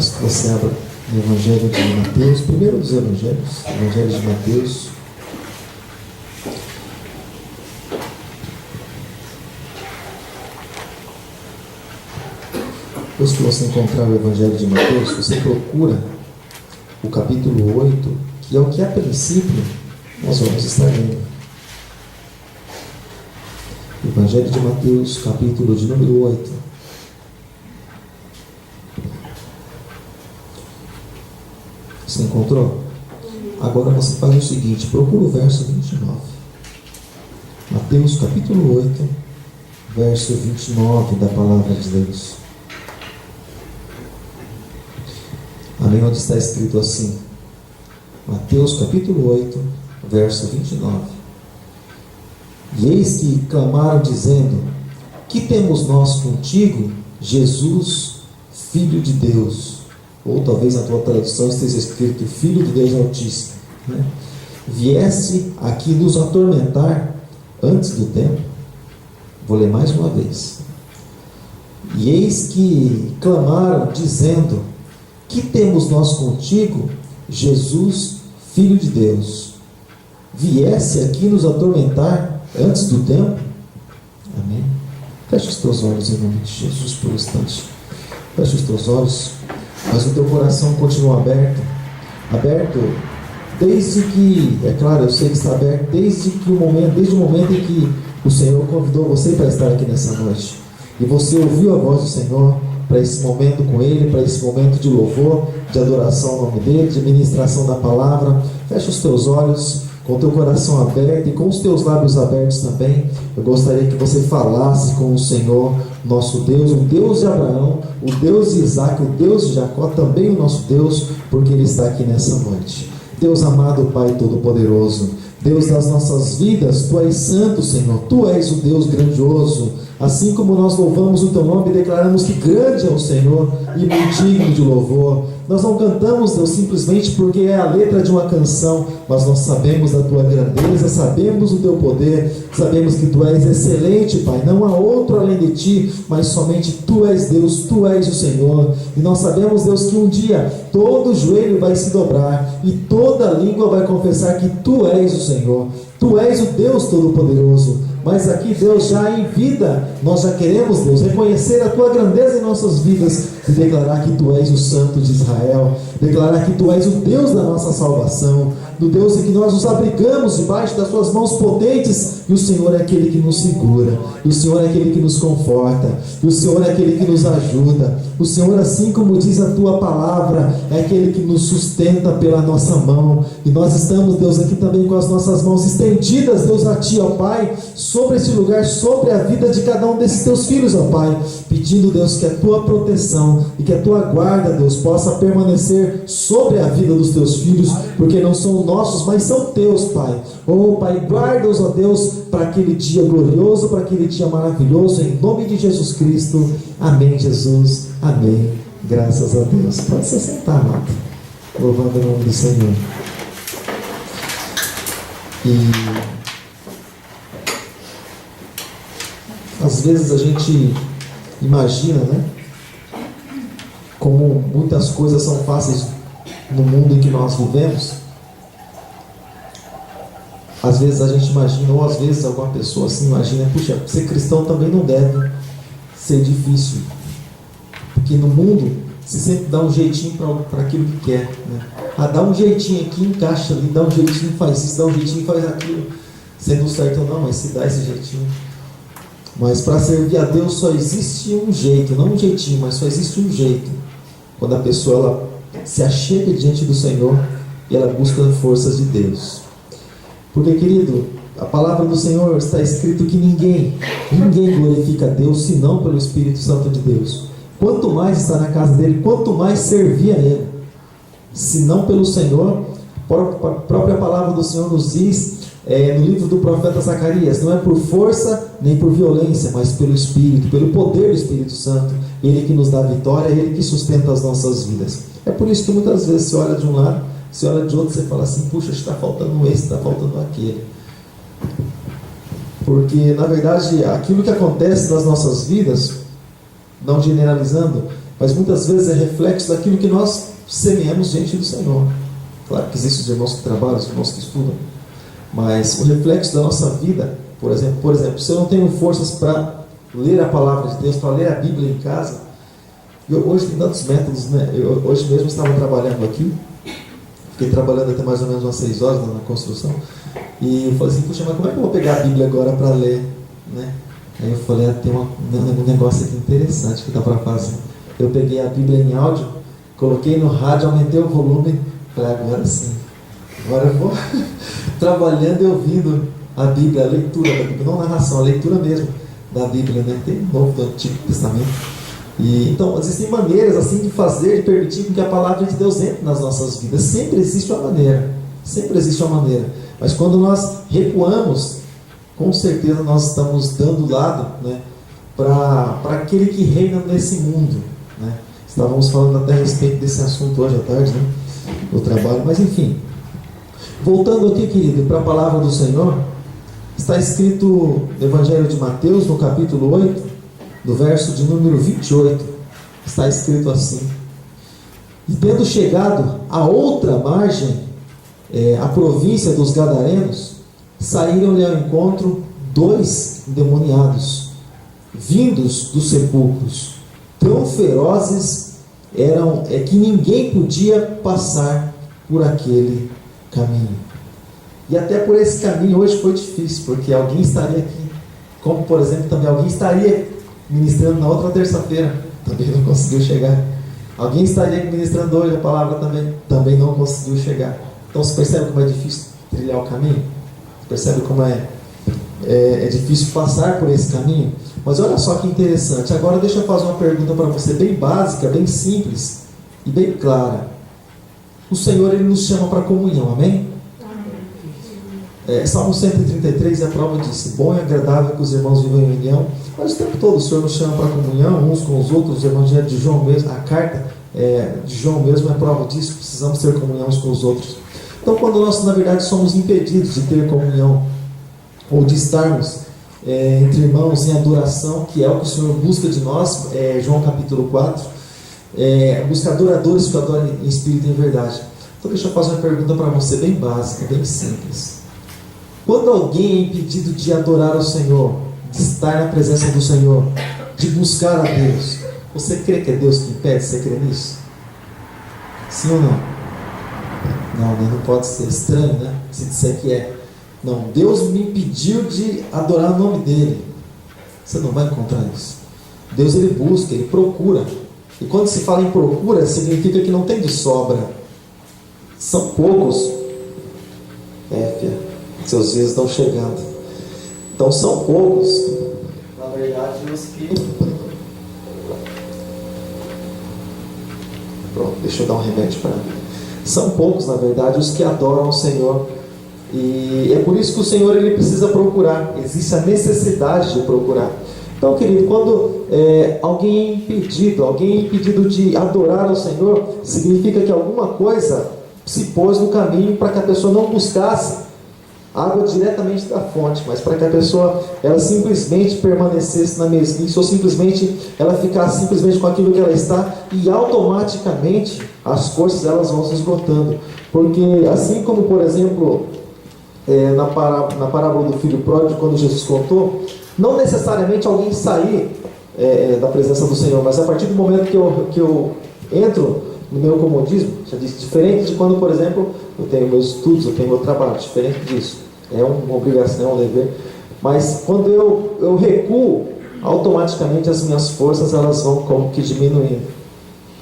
Peço que você abra no Evangelho de Mateus, primeiro dos Evangelhos, Evangelho de Mateus. Depois que você encontrar o Evangelho de Mateus, você procura o capítulo 8, que é o que a princípio nós vamos estar lendo. Evangelho de Mateus, capítulo de número 8. Você encontrou? Agora você faz o seguinte, procura o verso 29. Mateus capítulo 8, verso 29 da palavra de Deus. Amém? Onde está escrito assim? Mateus capítulo 8, verso 29. E eis que clamaram dizendo: que temos nós contigo, Jesus, Filho de Deus? Ou talvez na tua tradução esteja escrito Filho de Deus Altíssimo, né? Viesse aqui nos atormentar antes do tempo. Vou ler mais uma vez. E eis que clamaram dizendo: que temos nós contigo, Jesus, Filho de Deus? Viesse aqui nos atormentar antes do tempo? Amém? Feche os teus olhos em nome de Jesus por um instante. Feche os teus olhos, mas o teu coração continua aberto desde que, é claro, eu sei que está aberto desde o momento em que o Senhor convidou você para estar aqui nessa noite, e você ouviu a voz do Senhor para esse momento com Ele, para esse momento de louvor, de adoração ao nome dEle, de ministração da palavra. Feche os teus olhos, com o teu coração aberto e com os teus lábios abertos também. Eu gostaria que você falasse com o Senhor, nosso Deus, o Deus de Abraão, o Deus de Isaac, o Deus de Jacó, também o nosso Deus, porque Ele está aqui nessa noite. Deus amado, Pai Todo-Poderoso, Deus das nossas vidas, Tu és santo, Senhor, Tu és o Deus grandioso. Assim como nós louvamos o Teu nome e declaramos que grande é o Senhor e muito digno de louvor, nós não cantamos, Deus, simplesmente porque é a letra de uma canção, mas nós sabemos da Tua grandeza, sabemos do Teu poder, sabemos que Tu és excelente, Pai, não há outro além de Ti, mas somente Tu és Deus, Tu és o Senhor, e nós sabemos, Deus, que um dia todo joelho vai se dobrar e toda língua vai confessar que Tu és o Senhor, Tu és o Deus Todo-Poderoso. Mas aqui, Deus, já em vida, nós já queremos, Deus, reconhecer a Tua grandeza em nossas vidas e declarar que Tu és o Santo de Israel, declarar que Tu és o Deus da nossa salvação, do Deus em que nós nos abrigamos debaixo das Suas mãos potentes, e o Senhor é aquele que nos segura, e o Senhor é aquele que nos conforta, e o Senhor é aquele que nos ajuda, o Senhor, assim como diz a Tua palavra, é aquele que nos sustenta pela nossa mão, e nós estamos, Deus, aqui também com as nossas mãos estendidas, Deus, a Ti, ó Pai, sobre esse lugar, sobre a vida de cada um desses Teus filhos, ó Pai, pedindo, Deus, que a Tua proteção e que a Tua guarda, Deus, possa permanecer sobre a vida dos Teus filhos, porque não são nossos, mas são Teus, Pai. Oh, Pai, guarda-os, ó Deus, para aquele dia glorioso, para aquele dia maravilhoso, em nome de Jesus Cristo. Amém, Jesus. Amém. Graças a Deus. Pode se sentar, amado. Louvando o nome do Senhor. E às vezes a gente imagina, né, como muitas coisas são fáceis no mundo em que nós vivemos. Às vezes a gente imagina, ou às vezes alguma pessoa assim imagina, puxa, ser cristão também não deve ser difícil, porque no mundo você sempre dá um jeitinho para aquilo que quer, né? Dá um jeitinho aqui, encaixa ali, dá um jeitinho, faz isso, dá um jeitinho, faz aquilo, sendo certo ou não, mas se dá esse jeitinho. Mas para servir a Deus só existe um jeito, não um jeitinho, mas só existe um jeito. Quando a pessoa ela se achega diante do Senhor e ela busca forças de Deus. Porque, querido, a palavra do Senhor está escrito que ninguém glorifica a Deus senão pelo Espírito Santo de Deus. Quanto mais estar na casa dele, quanto mais servir a Ele, senão pelo Senhor. A própria palavra do Senhor nos diz, no livro do profeta Zacarias, não é por força nem por violência, mas pelo Espírito, pelo poder do Espírito Santo. Ele que nos dá vitória, Ele que sustenta as nossas vidas. É por isso que muitas vezes você olha de um lado, você olha de outro, você fala assim, puxa, está faltando esse, está faltando aquele. Porque, na verdade, aquilo que acontece nas nossas vidas, não generalizando, mas muitas vezes é reflexo daquilo que nós semeamos diante do Senhor. Claro que existem os irmãos que trabalham, os irmãos que estudam, mas o reflexo da nossa vida, por exemplo, se eu não tenho forças para ler a palavra de Deus, para ler a Bíblia em casa, hoje tem tantos métodos, né? Hoje mesmo estava trabalhando aqui, fiquei trabalhando até mais ou menos umas 6 horas na construção, e eu falei assim, puxa, mas como é que eu vou pegar a Bíblia agora para ler, né? Aí eu falei, tem um negócio aqui interessante que dá para fazer. Eu peguei a Bíblia em áudio, coloquei no rádio, aumentei o volume, falei, agora sim, agora eu vou trabalhando e ouvindo a Bíblia, a leitura da Bíblia, não narração, a leitura mesmo da Bíblia, né? Tem o Novo e o Antigo Testamento. E, então, existem maneiras assim de fazer, de permitir que a palavra de Deus entre nas nossas vidas. Sempre existe uma maneira, mas quando nós recuamos, com certeza nós estamos dando lado, né, para aquele que reina nesse mundo, né? Estávamos falando até a respeito desse assunto hoje à tarde, né, no trabalho, mas enfim, voltando aqui, querido, para a palavra do Senhor, está escrito no Evangelho de Mateus, no capítulo 8, no verso de número 28, está escrito assim: e tendo chegado a outra margem, a província dos Gadarenos, saíram-lhe ao encontro 2 endemoniados, vindos dos sepulcros, tão ferozes eram que ninguém podia passar por aquele caminho. E até por esse caminho hoje foi difícil, porque alguém estaria aqui, como por exemplo também alguém estaria ministrando na outra terça-feira, também não conseguiu chegar. Alguém estaria ministrando hoje a palavra, também não conseguiu chegar. Então você percebe como é difícil trilhar o caminho? Você percebe como é difícil passar por esse caminho? Mas olha só que interessante. Agora deixa eu fazer uma pergunta para você, bem básica, bem simples e bem clara. O Senhor, Ele nos chama para comunhão, amém? Salmo 133 é a prova disso. Bom e agradável que os irmãos vivam em união. Mas o tempo todo o Senhor nos chama para comunhão uns com os outros. O Evangelho de João mesmo, a carta de João mesmo é prova disso. Precisamos ter comunhão uns com os outros. Então, quando nós, na verdade, somos impedidos de ter comunhão, ou de estarmos entre irmãos em adoração, que é o que o Senhor busca de nós, João capítulo 4, busca adoradores que adorem em espírito e em verdade. Então, deixa eu fazer uma pergunta para você, bem básica, bem simples. Quando alguém é impedido de adorar o Senhor, de estar na presença do Senhor, de buscar a Deus, você crê que é Deus que impede? Você crê nisso? Sim ou não? Não pode ser estranho, né? Se disser que é. Não, Deus me impediu de adorar o nome dEle. Você não vai encontrar isso. Deus, Ele busca, Ele procura. E quando se fala em procura, significa que não tem de sobra. São poucos. Filha, seus dias estão chegando. Então são poucos, na verdade, os que... Pronto, deixa eu dar um remédio para mim. São poucos, na verdade, os que adoram o Senhor. E é por isso que o Senhor, Ele precisa procurar. Existe a necessidade de procurar. Então, querido, quando alguém é impedido de adorar ao Senhor, significa que alguma coisa se pôs no caminho para que a pessoa não buscasse água diretamente da fonte, mas para que a pessoa ela simplesmente permanecesse na mesmice, ou simplesmente ela ficasse simplesmente com aquilo que ela está, e automaticamente as forças elas vão se esgotando. Porque assim como, por exemplo, na parábola do filho pródigo, quando Jesus contou, não necessariamente alguém sair da presença do Senhor, mas a partir do momento que eu entro no meu comodismo, já disse, diferente de quando, por exemplo, eu tenho meus estudos, eu tenho meu trabalho, diferente disso, é uma obrigação, é um dever, mas quando eu recuo, automaticamente as minhas forças elas vão como que diminuindo.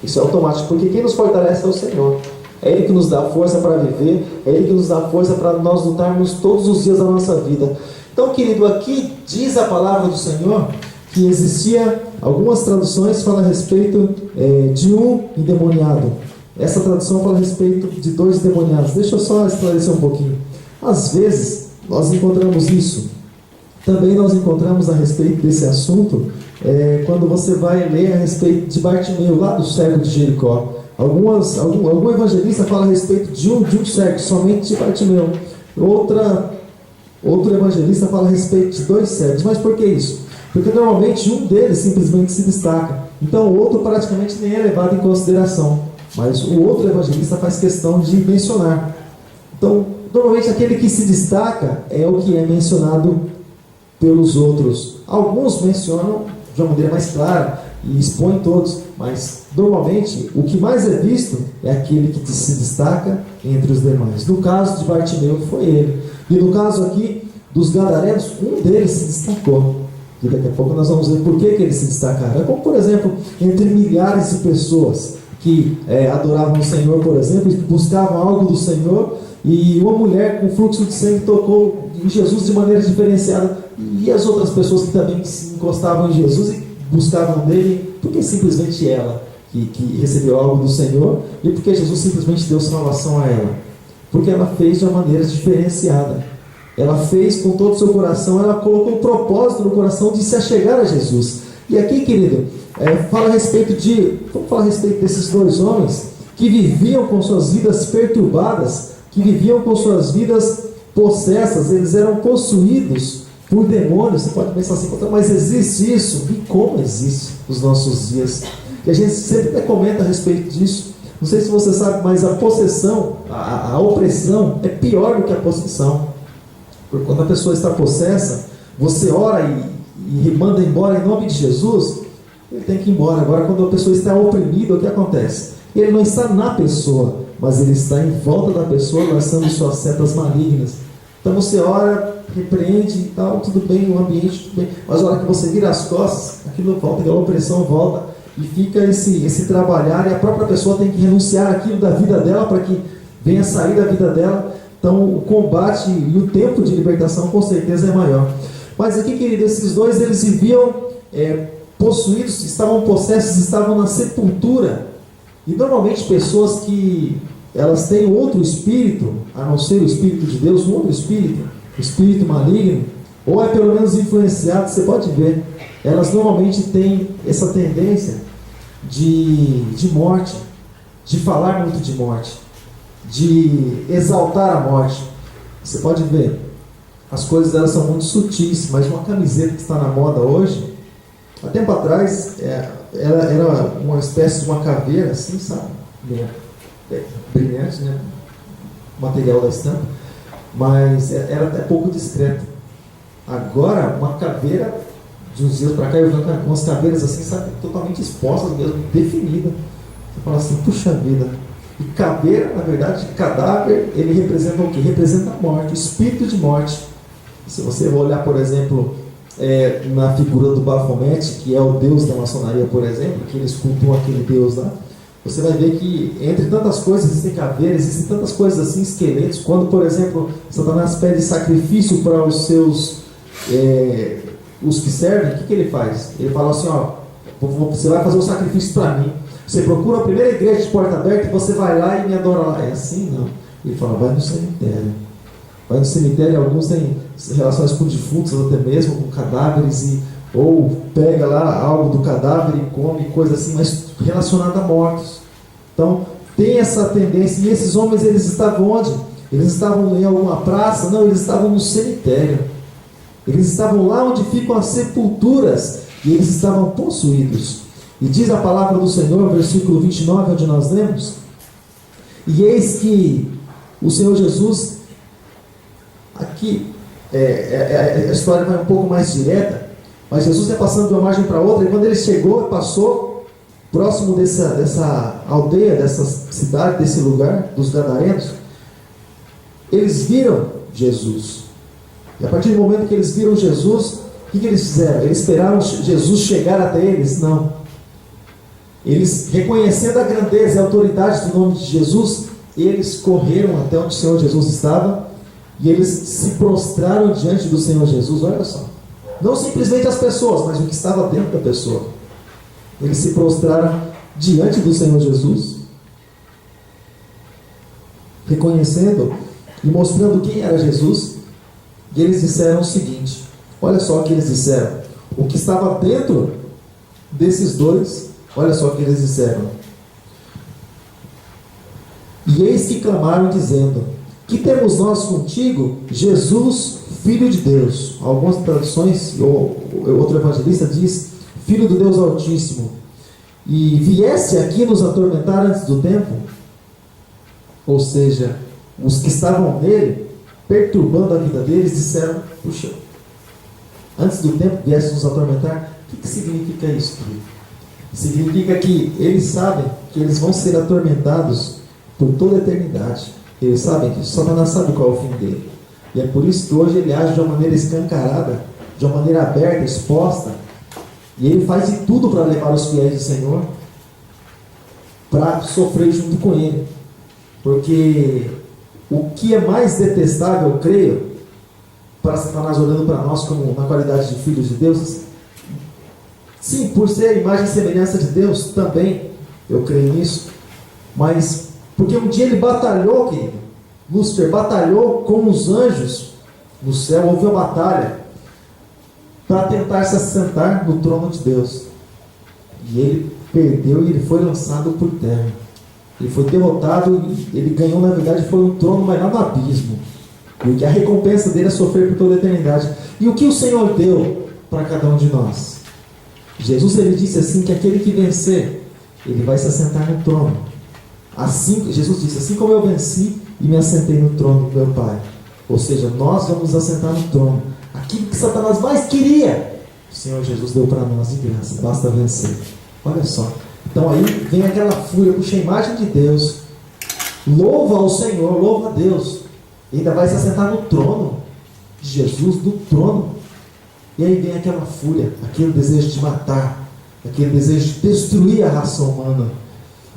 Isso é automático, porque quem nos fortalece é o Senhor. É Ele que nos dá força para viver, é Ele que nos dá força para nós lutarmos todos os dias da nossa vida. Então, querido, aqui diz a palavra do Senhor que existia, algumas traduções falam a respeito de um endemoniado. Essa tradução fala a respeito de 2 endemoniados. Deixa eu só esclarecer um pouquinho. Às vezes, nós encontramos isso. Também nós encontramos a respeito desse assunto, quando você vai ler a respeito de Bartimeu, lá do cego de Jericó. Algum evangelista fala a respeito de um cego, somente de Bartimeu. Outro evangelista fala a respeito de 2 cegos. Mas por que isso? Porque normalmente um deles simplesmente se destaca. Então o outro praticamente nem é levado em consideração, mas o outro evangelista faz questão de mencionar. Então, normalmente aquele que se destaca é o que é mencionado pelos outros. Alguns mencionam de uma maneira mais clara e expõem todos, mas normalmente o que mais é visto é aquele que se destaca entre os demais. No caso de Bartimeu foi ele, e no caso aqui dos gadarenos, um deles se destacou, e daqui a pouco nós vamos ver por que eles se destacaram. É como, por exemplo, entre milhares de pessoas que adoravam o Senhor, por exemplo, e buscavam algo do Senhor, e uma mulher com fluxo de sangue tocou em Jesus de maneira diferenciada, e as outras pessoas que também se encostavam em Jesus e buscavam dele, porque simplesmente ela que recebeu algo do Senhor, e porque Jesus simplesmente deu salvação a ela, porque ela fez de uma maneira diferenciada, ela fez com todo o seu coração, ela colocou o propósito no coração de se achegar a Jesus. E aqui, querido, vamos falar a respeito desses dois homens que viviam com suas vidas perturbadas, que viviam com suas vidas possessas, eles eram possuídos por demônios. Você pode pensar assim, mas existe isso? E como existe nos nossos dias? E a gente sempre comenta a respeito disso. Não sei se você sabe, mas a possessão, a opressão é pior do que a possessão. Porque quando a pessoa está possessa, você ora e manda embora em nome de Jesus, ele tem que ir embora. Agora, quando a pessoa está oprimida, o que acontece? Ele não está na pessoa, mas ele está em volta da pessoa, lançando suas setas malignas. Então você ora, repreende e tal, tudo bem, o ambiente, tudo bem. Mas a hora que você vira as costas, aquilo volta, aquela opressão volta, e fica esse trabalhar, e a própria pessoa tem que renunciar aquilo da vida dela, para que venha sair da vida dela. Então o combate e o tempo de libertação com certeza é maior. Mas aqui, querido, esses dois, eles viviam possuídos, estavam possessos, estavam na sepultura. E normalmente pessoas que elas têm outro espírito, a não ser o Espírito de Deus, um outro espírito, o espírito maligno, ou é pelo menos influenciado, você pode ver, elas normalmente têm essa tendência de morte, de falar muito de morte, de exaltar a morte. Você pode ver, as coisas delas são muito sutis, mas uma camiseta que está na moda hoje, há tempo atrás, ela era uma espécie de uma caveira, assim, sabe? Brilhante, né? O material da estampa, mas era até pouco discreta. Agora, uma caveira, de uns dias para cá, eu vi umas caveiras assim, sabe? Totalmente expostas mesmo, definida. Você fala assim, puxa vida. E caveira, na verdade, cadáver, ele representa o quê? Representa a morte, o espírito de morte. Se você olhar, por exemplo, na figura do Baphomet, que é o deus da maçonaria, por exemplo, que eles cultuam aquele deus lá, você vai ver que entre tantas coisas existem caveiras, existem tantas coisas assim, esqueletos. Quando, por exemplo, Satanás pede sacrifício para os seus, os que servem, o que ele faz? Ele fala assim, você vai fazer um sacrifício para mim. Você procura a primeira igreja de porta aberta e você vai lá e me adora lá. É assim? Não. Ele fala, vai no cemitério. Vai no cemitério, alguns têm relações com defuntos, até mesmo com cadáveres, ou pega lá algo do cadáver e come, coisa assim, mas relacionada a mortos. Então, tem essa tendência. E esses homens, eles estavam onde? Eles estavam em alguma praça? Não, eles estavam no cemitério. Eles estavam lá onde ficam as sepulturas, e eles estavam possuídos. E diz a palavra do Senhor, versículo 29, onde nós lemos: e eis que o Senhor Jesus, aqui, a história vai um pouco mais direta, mas Jesus ia passando de uma margem para outra, e quando ele chegou, passou próximo dessa aldeia, dessa cidade, desse lugar, dos gadarenos, eles viram Jesus. E a partir do momento que eles viram Jesus, o que eles fizeram? Eles esperaram Jesus chegar até eles? Não. Eles, reconhecendo a grandeza e a autoridade do nome de Jesus, eles correram até onde o Senhor Jesus estava, e eles se prostraram diante do Senhor Jesus. Olha só, não simplesmente as pessoas, mas o que estava dentro da pessoa. Eles se prostraram diante do Senhor Jesus, reconhecendo e mostrando quem era Jesus. E eles disseram o seguinte, olha só o que eles disseram, o que estava dentro desses dois. Olha só o que eles disseram: e eis que clamaram dizendo, que temos nós contigo, Jesus, Filho de Deus? Algumas traduções, ou outro evangelista diz, Filho do Deus Altíssimo. e viesse aqui nos atormentar antes do tempo, ou seja, os que estavam nele, perturbando a vida deles, disseram: puxa, antes do tempo viesse nos atormentar. O que significa isso, querido? Significa que eles sabem que eles vão ser atormentados por toda a eternidade. Eles sabem que Satanás sabe qual é o fim dele. E é por isso que hoje ele age de uma maneira escancarada, de uma maneira aberta, exposta. E ele faz de tudo para levar os fiéis do Senhor para sofrer junto com ele. Porque o que é mais detestável, eu creio, para Satanás olhando para nós como na qualidade de filhos de Deus, sim, por ser a imagem e semelhança de Deus, também, eu creio nisso, mas porque um dia ele batalhou, querido, Lúcifer batalhou com os anjos no céu, houve uma batalha para tentar se assentar no trono de Deus, e ele perdeu e ele foi lançado por terra, ele foi derrotado, ele ganhou, na verdade, foi um trono, mas lá no abismo, porque a recompensa dele é sofrer por toda a eternidade. E o que o Senhor deu para cada um de nós? Jesus, ele disse assim, que aquele que vencer, ele vai se assentar no trono. Assim, Jesus disse: assim como eu venci e me assentei no trono do meu Pai. Ou seja, nós vamos nos assentar no trono. Aquilo que Satanás mais queria, o Senhor Jesus deu para nós de graça, basta vencer. Olha só. Então aí vem aquela fúria, puxa a imagem de Deus, louva ao Senhor, louva a Deus, e ainda vai se assentar no trono de Jesus, no trono. E aí vem aquela fúria, aquele desejo de matar, aquele desejo de destruir a raça humana.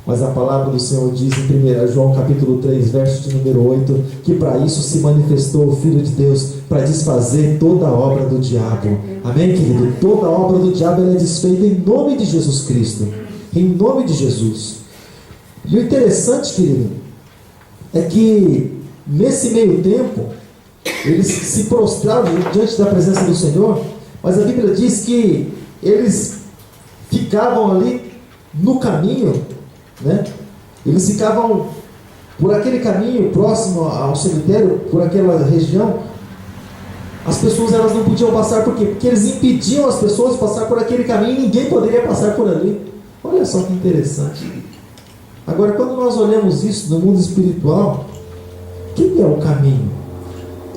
Mas a palavra do Senhor diz em 1 João capítulo 3, verso de número 8, que para isso se manifestou o Filho de Deus, para desfazer toda a obra do diabo. Amém, querido? Toda a obra do diabo ela é desfeita em nome de Jesus Cristo. Em nome de Jesus. E o interessante, querido, é que nesse meio tempo, eles se prostraram diante da presença do Senhor, mas a Bíblia diz que eles ficavam ali no caminho, né? Eles ficavam por aquele caminho próximo ao cemitério, por aquela região. As pessoas elas não podiam passar, por quê? Porque eles impediam as pessoas de passar por aquele caminho e ninguém poderia passar por ali. Olha só que interessante. Agora, quando nós olhamos isso no mundo espiritual, quem é o caminho?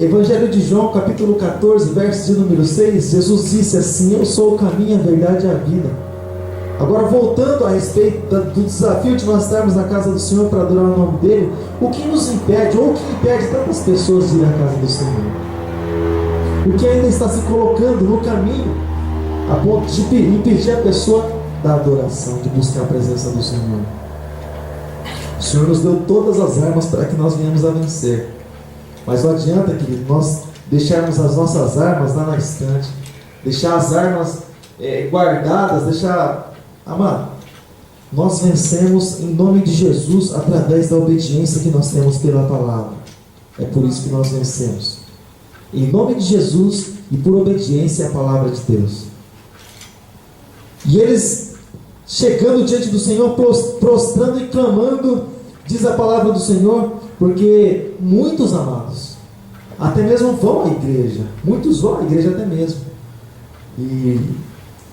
Evangelho de João, capítulo 14, verso de número 6, Jesus disse assim: eu sou o caminho, a verdade e a vida. Agora, voltando a respeito do desafio de nós estarmos na casa do Senhor para adorar o nome dele, o que nos impede, ou o que impede tantas pessoas de ir à casa do Senhor? O que ainda está se colocando no caminho, a ponto de impedir a pessoa da adoração, de buscar a presença do Senhor? O Senhor nos deu todas as armas para que nós venhamos a vencer. Mas não adianta, querido, nós deixarmos as nossas armas lá na estante, deixar as armas guardadas, deixar... Amado, nós vencemos em nome de Jesus através da obediência que nós temos pela palavra. É por isso que nós vencemos. Em nome de Jesus e por obediência à palavra de Deus. E eles, chegando diante do Senhor, prostrando e clamando, diz a palavra do Senhor, porque muitos, amados, até mesmo vão à igreja. Muitos vão à igreja até mesmo. E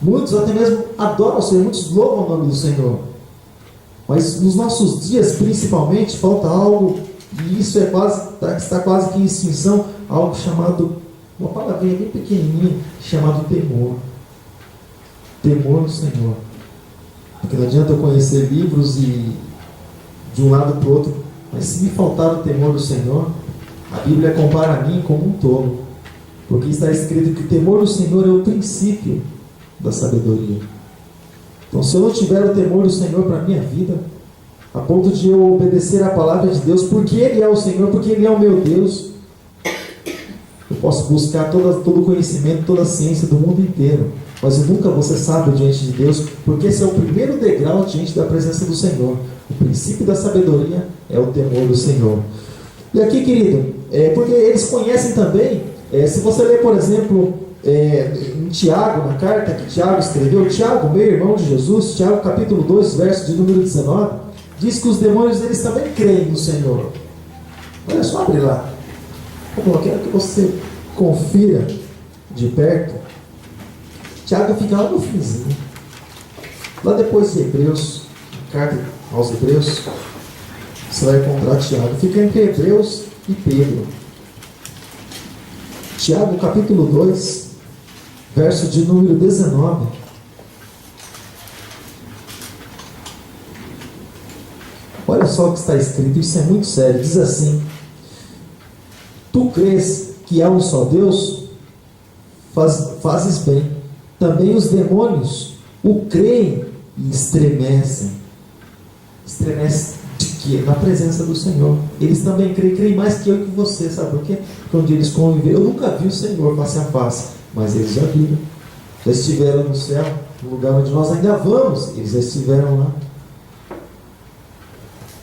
muitos até mesmo adoram o Senhor, muitos louvam o nome do Senhor. Mas nos nossos dias, principalmente, falta algo, e isso está quase que em extinção, algo chamado, uma palavrinha bem pequenininha, chamado temor. Temor do Senhor. Porque não adianta eu conhecer livros e de um lado para o outro, mas se me faltar o temor do Senhor, a Bíblia compara a mim como um tolo. Porque está escrito que o temor do Senhor é o princípio da sabedoria. Então, se eu não tiver o temor do Senhor para a minha vida, a ponto de eu obedecer a palavra de Deus, porque Ele é o Senhor, porque Ele é o meu Deus, eu posso buscar todo o conhecimento, toda a ciência do mundo inteiro, mas eu nunca vou ser sábio diante de Deus, porque esse é o primeiro degrau diante da presença do Senhor. O princípio da sabedoria é o temor do Senhor. E aqui, querido, porque eles conhecem também, se você ler, por exemplo, em Tiago, na carta que Tiago escreveu, Tiago, meu irmão de Jesus, Tiago capítulo 2, verso de número 19, diz que os demônios eles também creem no Senhor. Olha só, abre lá. Eu quero que você confira de perto. Tiago fica lá no finzinho. Lá depois de Hebreus, carta aos Hebreus, você vai encontrar Tiago. Fica entre Hebreus e Pedro. Tiago capítulo 2, verso de número 19. Olha só o que está escrito, isso é muito sério. Diz assim: tu crês que há um só Deus? Fazes bem. Também os demônios o creem e estremecem. Estremecem de quê? Na presença do Senhor. Eles também creem mais que eu e que você. Sabe por quê? Porque onde eles conviveram, eu nunca vi o Senhor face a face, mas eles já viram. Já estiveram no céu, no lugar onde nós ainda vamos. Eles já estiveram lá.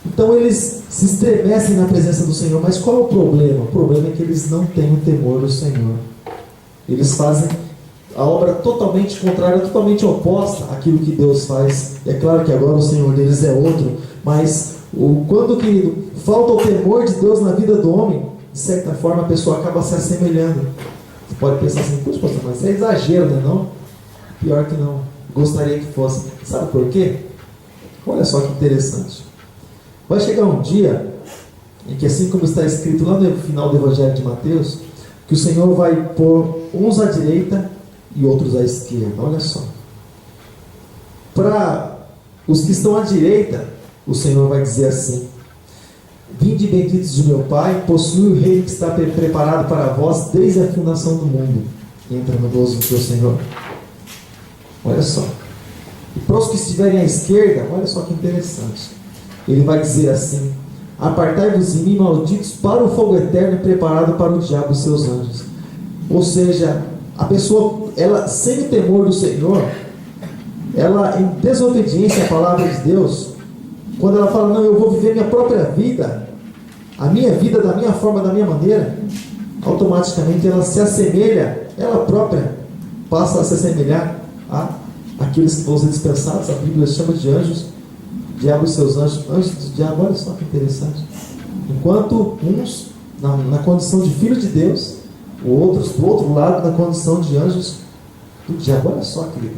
Então eles se estremecem na presença do Senhor. Mas qual é o problema? O problema é que eles não têm o temor do Senhor. Eles fazem a obra totalmente contrária, totalmente oposta àquilo que Deus faz. É claro que agora o Senhor deles é outro, mas quando, querido, falta o temor de Deus na vida do homem, de certa forma a pessoa acaba se assemelhando. Você pode pensar assim: puxa, pastor, mas é exagero, né? Não? Pior que não. Gostaria que fosse. Sabe por quê? Olha só que interessante. Vai chegar um dia em que, assim como está escrito lá no final do Evangelho de Mateus, que o Senhor vai pôr uns à direita e outros à esquerda. Olha só. Para os que estão à direita, o Senhor vai dizer assim: vinde benditos de meu Pai, possui o reino que está preparado para vós desde a fundação do mundo. Entra no gozo do teu Senhor. Olha só. E para os que estiverem à esquerda, olha só que interessante. Ele vai dizer assim: apartai-vos de mim, malditos, para o fogo eterno preparado para o diabo e seus anjos. Ou seja, a pessoa, ela sem o temor do Senhor, ela em desobediência à palavra de Deus, quando ela fala: não, eu vou viver minha própria vida, a minha vida da minha forma, da minha maneira, automaticamente ela se assemelha, ela própria passa a se assemelhar àqueles que vão ser dispensados. A Bíblia chama de anjos, diabo e seus anjos, anjos do diabo. Olha só que interessante. Enquanto uns na condição de filho de Deus, outros do outro lado na condição de anjos do diabo. Olha só, querido,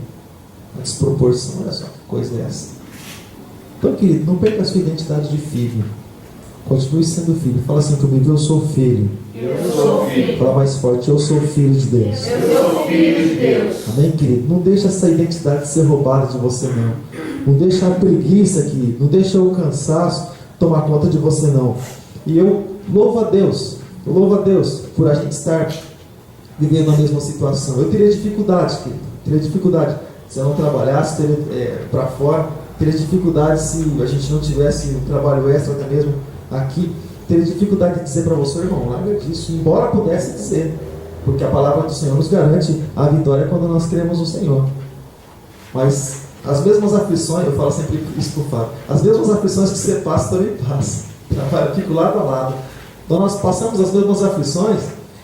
a desproporção. Olha só que coisa é essa. Então, querido, não perca a sua identidade de filho. Continue sendo filho. Fala assim comigo: eu sou filho. Eu sou filho. Fala mais forte: eu sou filho de Deus. Eu sou filho de Deus. Amém, querido? Não deixa essa identidade ser roubada de você, não. Não deixa a preguiça, querido. Não deixa o cansaço tomar conta de você, não. E eu louvo a Deus. Eu louvo a Deus por a gente estar vivendo a mesma situação. Eu teria dificuldade, querido. Teria dificuldade se eu não trabalhasse para fora. Teria dificuldade se a gente não tivesse um trabalho extra até mesmo aqui. Teria dificuldade de dizer para você: irmão, larga disso, embora pudesse dizer, porque a palavra do Senhor nos garante a vitória quando nós cremos no Senhor. Mas as mesmas aflições, eu falo sempre isso para o Fábio, as mesmas aflições que você passa, também passa. Eu fico lado a lado. Então nós passamos as mesmas aflições,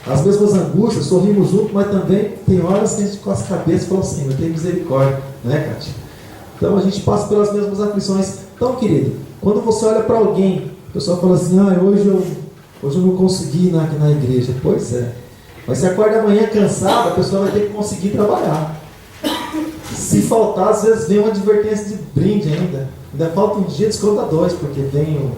as mesmas angústias, sorrimos junto, mas também tem horas que a gente com as cabeças fala: Senhor, tem misericórdia, né, Cátia? Então a gente passa pelas mesmas aflições. Então, querido, quando você olha para alguém, o pessoal fala assim: hoje eu não consegui ir na igreja. Pois é. Mas se acorda amanhã cansado, a pessoa vai ter que conseguir trabalhar. Se faltar, às vezes vem uma advertência de brinde ainda. Ainda falta um dia, desconta 2, porque vem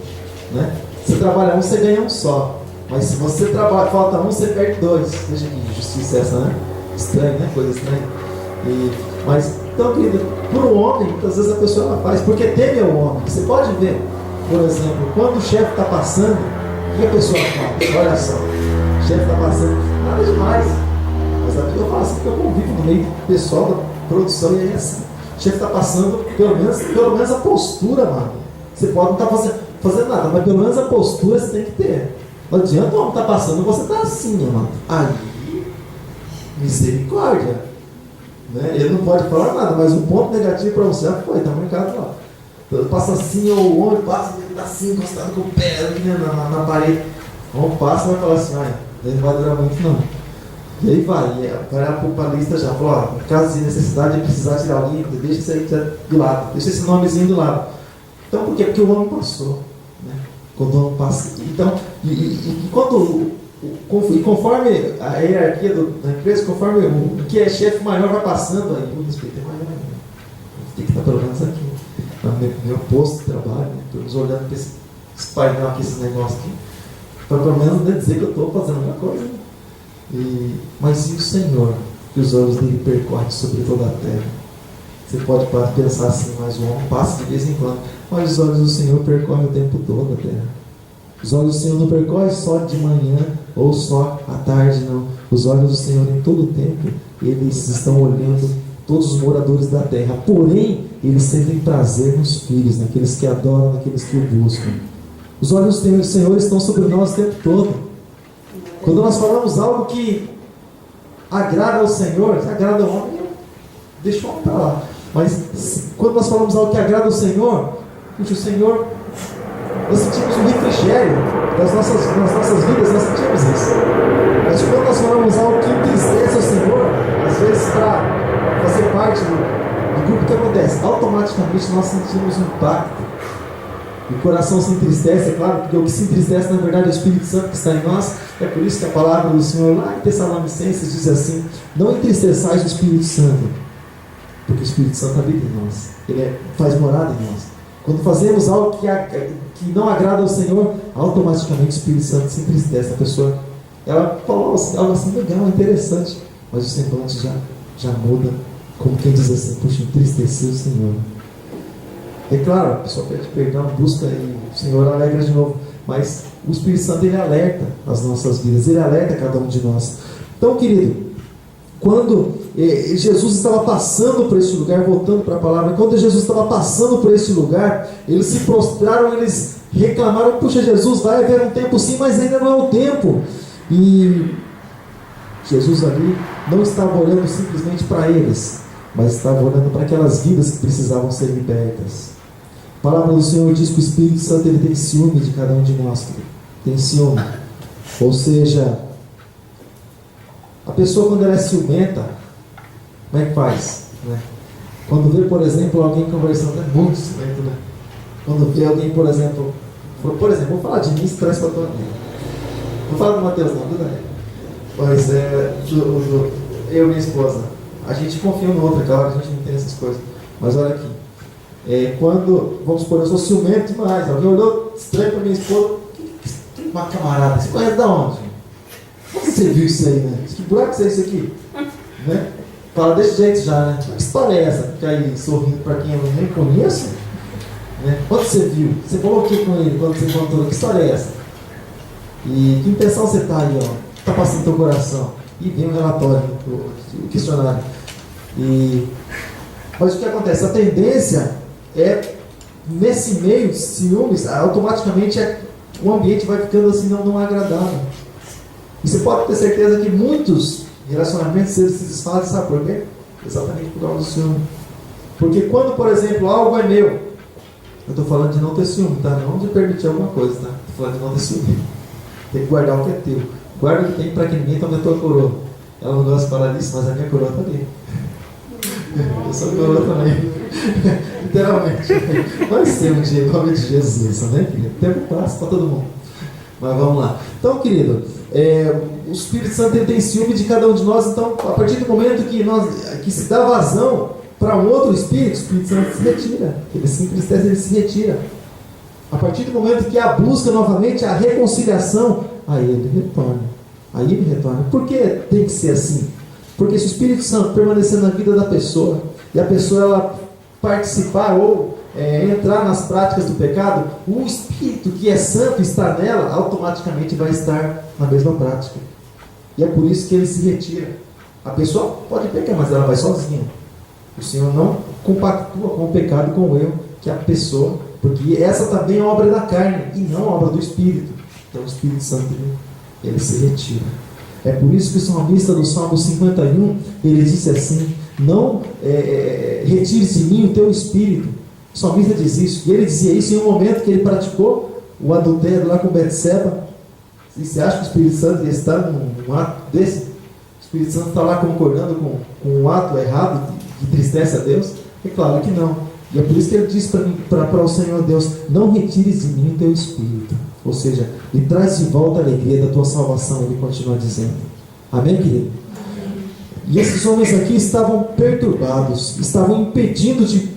né? Você trabalha um, você ganha um só. Mas se você trabalha, falta um, você perde 2. Veja que justiça é essa, né? Estranho, né? Coisa estranha. Mas, então, querido, por um homem, muitas vezes a pessoa ela faz, porque teme ao homem. Você pode ver, por exemplo, quando o chefe está passando, o que a pessoa faz? Olha só, o chefe está passando, nada demais. Mas a pessoa fala assim, porque eu convivo no meio do pessoal da produção e é assim. O chefe está passando, pelo menos a postura, mano. Você pode não estar fazendo nada, mas pelo menos a postura você tem que ter. Não adianta o homem estar passando, você está assim, mano. Aí, misericórdia. Né? Ele não pode falar nada, mas um ponto negativo para você foi, está marcado lá. Então, passa assim, ou o homem passa, ele está assim, encostado com o pé né, na parede. O homem passa e vai falar assim: ele não vai durar muito não. E aí vai, o cara para a lista já falou: em caso de necessidade de precisar tirar o livro, deixa isso aí do lado, deixa esse nomezinho do lado. Então por quê? Porque o homem passou. Né? Quando o homem passa. Então, conforme a hierarquia da empresa, conforme o que é chefe maior vai passando, aí o respeito é maior. tem que estar pelo menos aqui, no meu posto de trabalho, né? Estou olhando para esse painel aqui, esse negócio aqui, para pelo menos dizer que eu estou fazendo alguma coisa. Né? Mas e o Senhor, que os olhos dele percorrem sobre toda a terra? Você pode pensar assim, mas o homem passa de vez em quando, mas os olhos do Senhor percorrem o tempo todo a terra. Os olhos do Senhor não percorrem só de manhã ou só à tarde, não. Os olhos do Senhor em todo o tempo, eles estão olhando todos os moradores da terra. Porém, eles sentem prazer nos filhos, naqueles que adoram, naqueles que o buscam. Os olhos do Senhor estão sobre nós o tempo todo. Quando nós falamos algo que agrada ao Senhor, que agrada ao homem, deixa o homem para lá. Mas quando nós falamos algo que agrada ao Senhor, o Senhor, nós sentimos um refrigério nas nossas vidas, nós sentimos isso. Mas quando nós falamos algo que entristece ao Senhor, às vezes para fazer parte do grupo que acontece, automaticamente nós sentimos um impacto. O coração se entristece, é claro, porque o que se entristece na verdade é o Espírito Santo que está em nós. É por isso que a palavra do Senhor lá em Tessalonicenses diz assim: não entristeçais o Espírito Santo, porque o Espírito Santo habita em nós, ele faz morada em nós. Quando fazemos algo que não agrada ao Senhor, automaticamente o Espírito Santo se entristece. A pessoa, ela falou assim, algo assim legal, interessante, mas o semblante já muda, como quem diz assim: puxa, entristeceu o Senhor. É claro, a pessoa pede perdão, busca e o Senhor alegra de novo, mas o Espírito Santo, ele alerta as nossas vidas, ele alerta cada um de nós. Então, querido, quando Jesus estava passando por esse lugar, voltando para a palavra, quando Jesus estava passando por esse lugar, eles se prostraram, eles reclamaram: puxa, Jesus, vai haver um tempo sim, mas ainda não é o tempo. E Jesus ali não estava olhando simplesmente para eles, mas estava olhando para aquelas vidas que precisavam ser libertas. A palavra do Senhor diz que o Espírito Santo, ele tem ciúme de cada um de nós, querido. Tem ciúme. Ou seja, a pessoa, quando ela é ciumenta, como é que faz? Né? Quando vê, por exemplo, alguém conversando, é muito ciumento, né? Quando vê alguém, por exemplo, vou falar de mim, se traz para a tua vida. Não fala do Mateus, não, tudo bem. Mas eu e minha esposa, a gente confia um no outro, claro, a gente não tem essas coisas. Mas olha aqui, quando, vamos supor, eu sou ciumento demais, alguém olhou estranho para minha esposa, uma camarada, você conhece de onde? Como você viu isso aí, né? Que buraco é isso aqui? Né? Fala desse jeito já, né? Que história é essa? Fica aí sorrindo para quem eu nem conheço? Né? Quando você viu? Você falou o que com ele quando você contou? Que história é essa? E que intenção você está aí, ó? Está passando no teu coração? E vem um relatório, o questionário. Mas o que acontece? A tendência é, nesse meio de ciúmes, automaticamente o ambiente vai ficando assim, não agradável. E você pode ter certeza que muitos relacionamentos eles se desfazem, sabe por quê? Exatamente por causa do ciúme. Porque quando, por exemplo, algo é meu, eu estou falando de não ter ciúme, tá? Não de permitir alguma coisa, tá? Estou falando de não ter ciúme. Tem que guardar o que é teu. Guarda o que tem para que ninguém tome a tua coroa. Ela não gosta de falar disso, mas a minha coroa está ali. Eu sou coroa também. Literalmente. Vai ser um dia, em nome de Jesus, né, querido? Tempo passa para todo mundo. Mas vamos lá. Então, querido, o Espírito Santo, ele tem ciúme de cada um de nós. Então, a partir do momento que se dá vazão para um outro Espírito, o Espírito Santo se retira. Ele se entristece, ele se retira. A partir do momento que há busca novamente, a reconciliação, aí ele retorna. Aí ele retorna. Por que tem que ser assim? Porque se o Espírito Santo permanecer na vida da pessoa, e a pessoa ela participar ou entrar nas práticas do pecado, o Espírito que é santo está nela, automaticamente vai estar na mesma prática. E é por isso que ele se retira. A pessoa pode pecar, mas ela vai sozinha. O Senhor não compactua com o pecado e com o erro que a pessoa, porque essa também é obra da carne e não obra do Espírito. Então o Espírito Santo ele se retira. É por isso que o salmista do Salmo 51, ele disse assim: não retire-se de mim o teu Espírito. O salmista diz isso, e ele dizia isso em um momento que ele praticou o adultério lá com Betseba. E você acha que o Espírito Santo ia estar num ato desse? O Espírito Santo está lá concordando com um ato errado que entristece a Deus? É claro que não. E é por isso que ele diz para o Senhor Deus: não retires de mim o teu Espírito. Ou seja, e traz de volta a alegria da tua salvação. Ele continua dizendo. Amém, querido? E esses homens aqui estavam perturbados, estavam impedindo de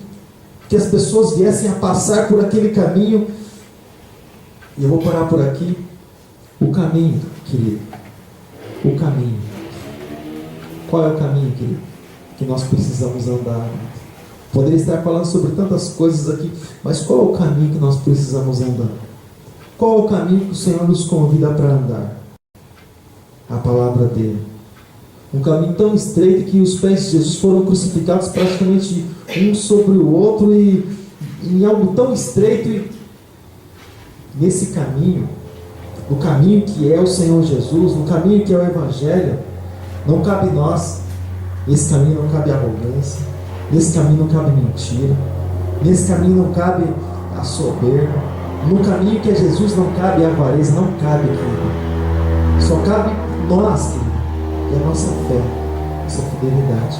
que as pessoas viessem a passar por aquele caminho. E eu vou parar por aqui. O caminho, querido. O caminho. Qual é o caminho, querido? Que nós precisamos andar. Poderia estar falando sobre tantas coisas aqui, mas qual é o caminho que nós precisamos andar? Qual é o caminho que o Senhor nos convida para andar? A palavra dele. Um caminho tão estreito que os pés de Jesus foram crucificados praticamente um sobre o outro e em algo tão estreito. E nesse caminho, no caminho que é o Senhor Jesus, no caminho que é o Evangelho, não cabe nós. Nesse caminho não cabe arrogância, nesse caminho não cabe mentira, nesse caminho não cabe a soberba, no caminho que é Jesus não cabe a avareza, não cabe, querido. Só cabe nós, querido, e a nossa fé, nossa fidelidade.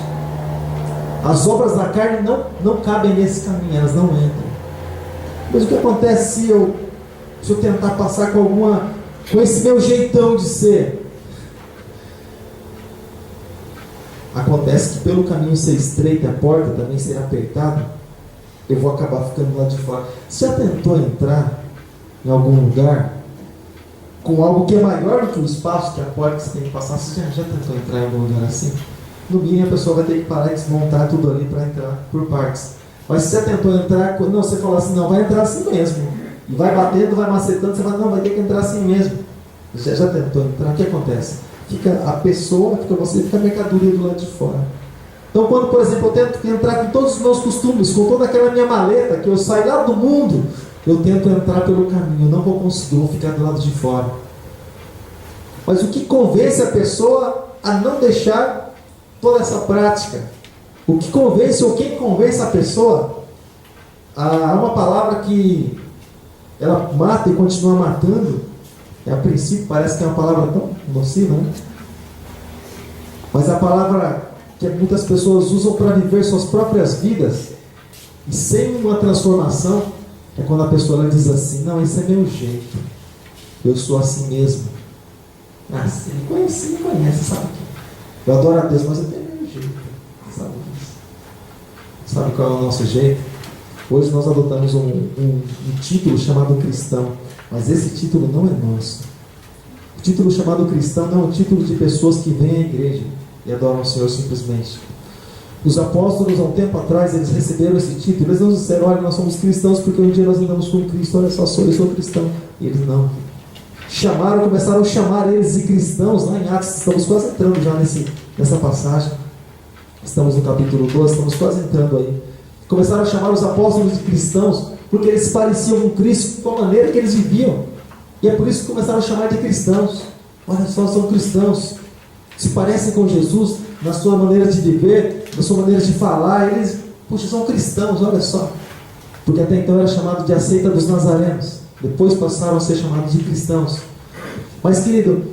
As obras da carne não cabem nesse caminho, elas não entram. Mas o que acontece se eu tentar passar com esse meu jeitão de ser? Acontece que pelo caminho ser estreito, a porta também ser apertada, eu vou acabar ficando lá de fora. Você já tentou entrar em algum lugar com algo que é maior do que o espaço, que é a porta que você tem que passar? Você já tentou entrar em algum lugar assim? No mínimo a pessoa vai ter que parar e desmontar tudo ali para entrar por partes. Mas se você tentou entrar, não, você fala assim, não, vai entrar assim mesmo. E vai batendo, vai macetando, você fala, não, vai ter que entrar assim mesmo. Você já tentou entrar, o que acontece? Fica a pessoa, fica você, fica a mercadoria do lado de fora. Então quando, por exemplo, eu tento entrar com todos os meus costumes, com toda aquela minha maleta, que eu saio lá do mundo, eu tento entrar pelo caminho, eu não vou conseguir, eu vou ficar do lado de fora. Mas o que convence a pessoa a não deixar toda essa prática? O que convence, ou quem convence a pessoa, há uma palavra que ela mata e continua matando. A princípio parece que é uma palavra tão nociva, né? Mas a palavra que muitas pessoas usam para viver suas próprias vidas e sem uma transformação é quando a pessoa ela diz assim, não, esse é meu jeito, eu sou assim mesmo. Ah, você me conhece, sabe? Eu adoro a Deus, mas eu tenho meu jeito, sabe disso? Sabe qual é o nosso jeito? Hoje nós adotamos um título chamado cristão. Mas esse título não é nosso. O título chamado cristão não é um título de pessoas que vêm à igreja e adoram o Senhor simplesmente. Os apóstolos, há um tempo atrás, eles receberam esse título. Eles não disseram, olha, nós somos cristãos porque um dia nós andamos com Cristo, olha só, eu sou cristão. E eles não. Começaram a chamar eles de cristãos lá em Atos. Estamos quase entrando já nessa passagem. Estamos no capítulo 12, estamos quase entrando aí. Começaram a chamar os apóstolos de cristãos porque eles se pareciam com Cristo com a maneira que eles viviam. E é por isso que começaram a chamar de cristãos. Olha só, são cristãos. Se parecem com Jesus na sua maneira de viver, na sua maneira de falar. Eles, puxa, são cristãos, olha só. Porque até então era chamado de a seita dos nazarenos. Depois passaram a ser chamados de cristãos. Mas, querido,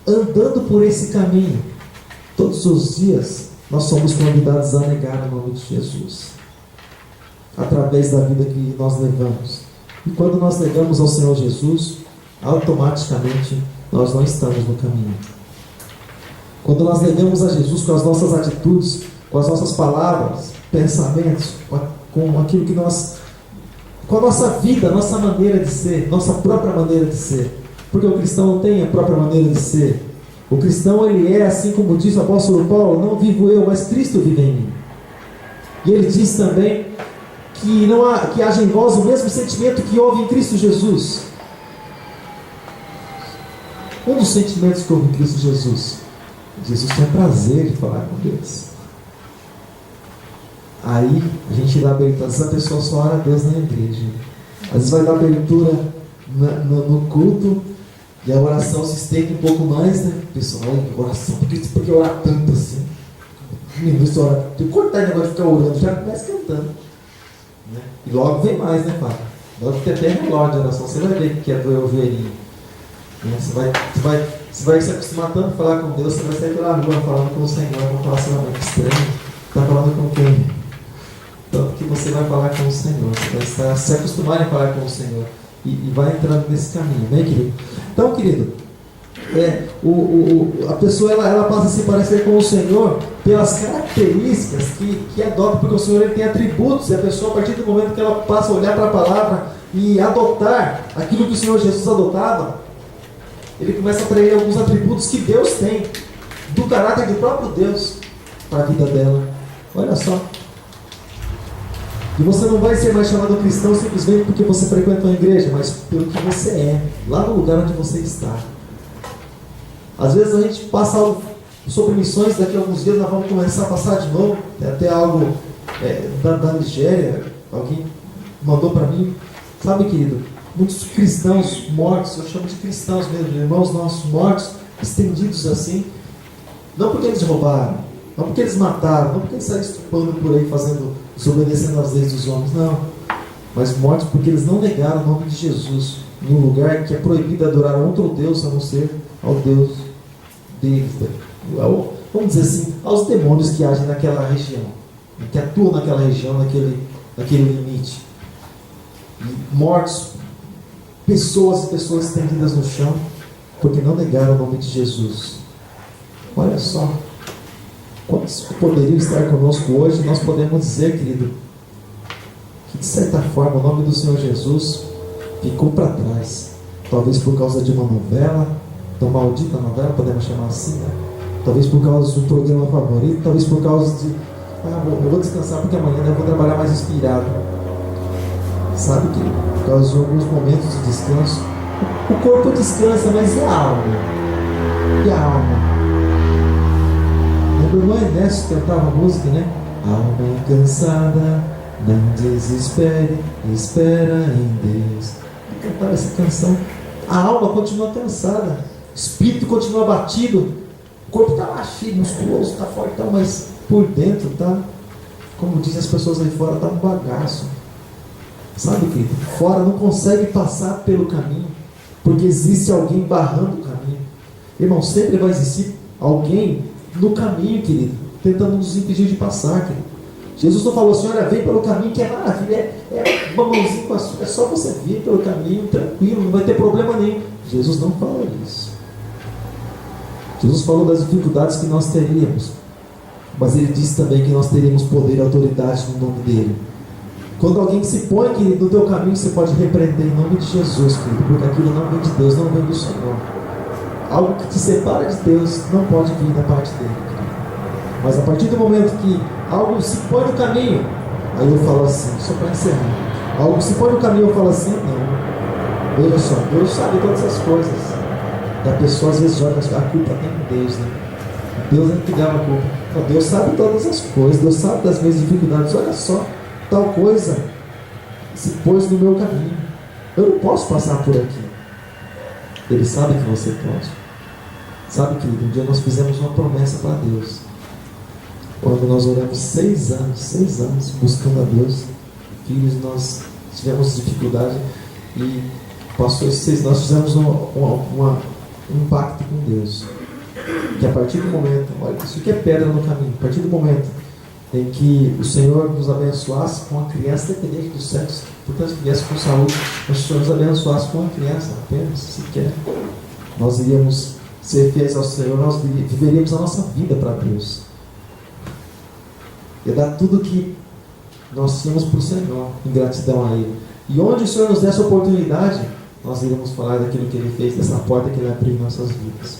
andando por esse caminho, todos os dias, nós somos convidados a negar o nome de Jesus. Através da vida que nós levamos. E quando nós negamos ao Senhor Jesus, automaticamente nós não estamos no caminho. Quando nós negamos a Jesus com as nossas atitudes, com as nossas palavras, pensamentos, com aquilo que nós, com a nossa vida, a nossa maneira de ser, nossa própria maneira de ser. Porque o cristão não tem a própria maneira de ser. O cristão, ele é, assim como diz o apóstolo Paulo, não vivo eu, mas Cristo vive em mim. E ele diz também que haja em vós o mesmo sentimento que houve em Cristo Jesus. Um dos sentimentos que houve em Cristo Jesus. Jesus tinha prazer de falar com Deus. Aí a gente dá abertura. Às vezes a pessoa só ora a Deus na igreja. Às vezes vai dar abertura no culto e a oração se estende um pouco mais, né? Pessoal, oração, por que orar tanto assim? Um minuto, ora. Tem que cortar o negócio de ficar orando, já começa cantando. Né? E logo vem mais, né, Pai? Logo tem até relógio de oração, você vai ver o que é doer o joelhinho. Né? Você vai se acostumar tanto a falar com Deus, você vai sair pela rua falando com o Senhor, vai falar assim, mas que estranho, está falando com quem? Tanto que você vai falar com o Senhor, você vai estar se acostumar a falar com o Senhor e vai entrando nesse caminho, né, querido? Então, querido, A pessoa ela passa a se parecer com o Senhor pelas características que adota, porque o Senhor ele tem atributos, e a pessoa, a partir do momento que ela passa a olhar para a palavra e adotar aquilo que o Senhor Jesus adotava, ele começa a atrair alguns atributos que Deus tem, do caráter do próprio Deus, para a vida dela. Olha só. E você não vai ser mais chamado cristão simplesmente porque você frequenta uma igreja, mas pelo que você é, lá no lugar onde você está. Às vezes a gente passa algo sobre missões, daqui a alguns dias nós vamos começar a passar de novo. Tem até algo da Nigéria, alguém mandou para mim. Sabe, querido, muitos cristãos mortos, eu chamo de cristãos mesmo, irmãos nossos mortos, estendidos assim, não porque eles roubaram, não porque eles mataram, não porque eles saíram estupando por aí, desobedecendo às leis dos homens, não, mas mortos porque eles não negaram o nome de Jesus, num lugar que é proibido adorar outro Deus a não ser ao Deus deles, vamos dizer assim, aos demônios que agem naquela região, que atuam naquela região, naquele limite. E mortos, pessoas estendidas no chão, porque não negaram o nome de Jesus. Olha só, quantos poderiam estar conosco hoje? Nós podemos dizer, querido, que de certa forma o nome do Senhor Jesus ficou para trás, talvez por causa de uma novela, tão maldita novela, podemos chamar assim, né? Talvez por causa do programa favorito, talvez por causa de eu vou descansar porque amanhã eu vou trabalhar mais inspirado. Sabe, que por causa de alguns momentos de descanso, o corpo descansa, mas e a alma? E a alma? Lembra o irmão Ernesto que cantava a música, né? Alma cansada, não desespere, espera em Deus. Ele cantava essa canção. A alma continua cansada, o espírito continua abatido, o corpo está lá cheio, musculoso, está fortão, mas por dentro está, como dizem as pessoas aí fora, está um bagaço. Sabe, querido? Fora não consegue passar pelo caminho, porque existe alguém barrando o caminho. Irmão, sempre vai existir alguém no caminho, querido, tentando nos impedir de passar, querido. Jesus não falou assim, olha, vem pelo caminho que é maravilha, é mamãozinho com açúcar, é só você vir pelo caminho, tranquilo, não vai ter problema nenhum. Jesus não falou isso. Jesus falou das dificuldades que nós teríamos, mas ele disse também que nós teríamos poder e autoridade no nome dele. Quando alguém se põe, querido, no teu caminho, você pode repreender em nome de Jesus, querido, porque aquilo não vem de Deus, não vem do Senhor. Algo que te separa de Deus não pode vir da parte dele, querido. Mas a partir do momento que algo se põe no caminho, aí eu falo assim, só para encerrar, algo se põe no caminho, eu falo assim, não, veja só, Deus sabe todas as coisas. E a pessoa às vezes joga a culpa até em Deus, né? Deus é que dá a culpa. Não, Deus sabe todas as coisas, Deus sabe das minhas dificuldades, olha só, tal coisa se pôs no meu caminho, eu não posso passar por aqui. Ele sabe que você pode. Sabe, querido, um dia nós fizemos uma promessa para Deus, quando nós oramos 6 anos buscando a Deus, filhos, nós tivemos dificuldade e passou esses 6 anos, nós fizemos um pacto com Deus, que a partir do momento, olha, isso que é pedra no caminho, a partir do momento em que o Senhor nos abençoasse com a criança, independente do sexo, portanto, que viesse com saúde, mas o Senhor nos abençoasse com a criança apenas, sequer, nós iríamos ser fiéis ao Senhor, nós viveríamos a nossa vida para Deus. Ia dar tudo que nós tínhamos para o Senhor, em gratidão a Ele. E onde o Senhor nos der essa oportunidade, nós iremos falar daquilo que Ele fez, dessa porta que Ele abriu em nossas vidas.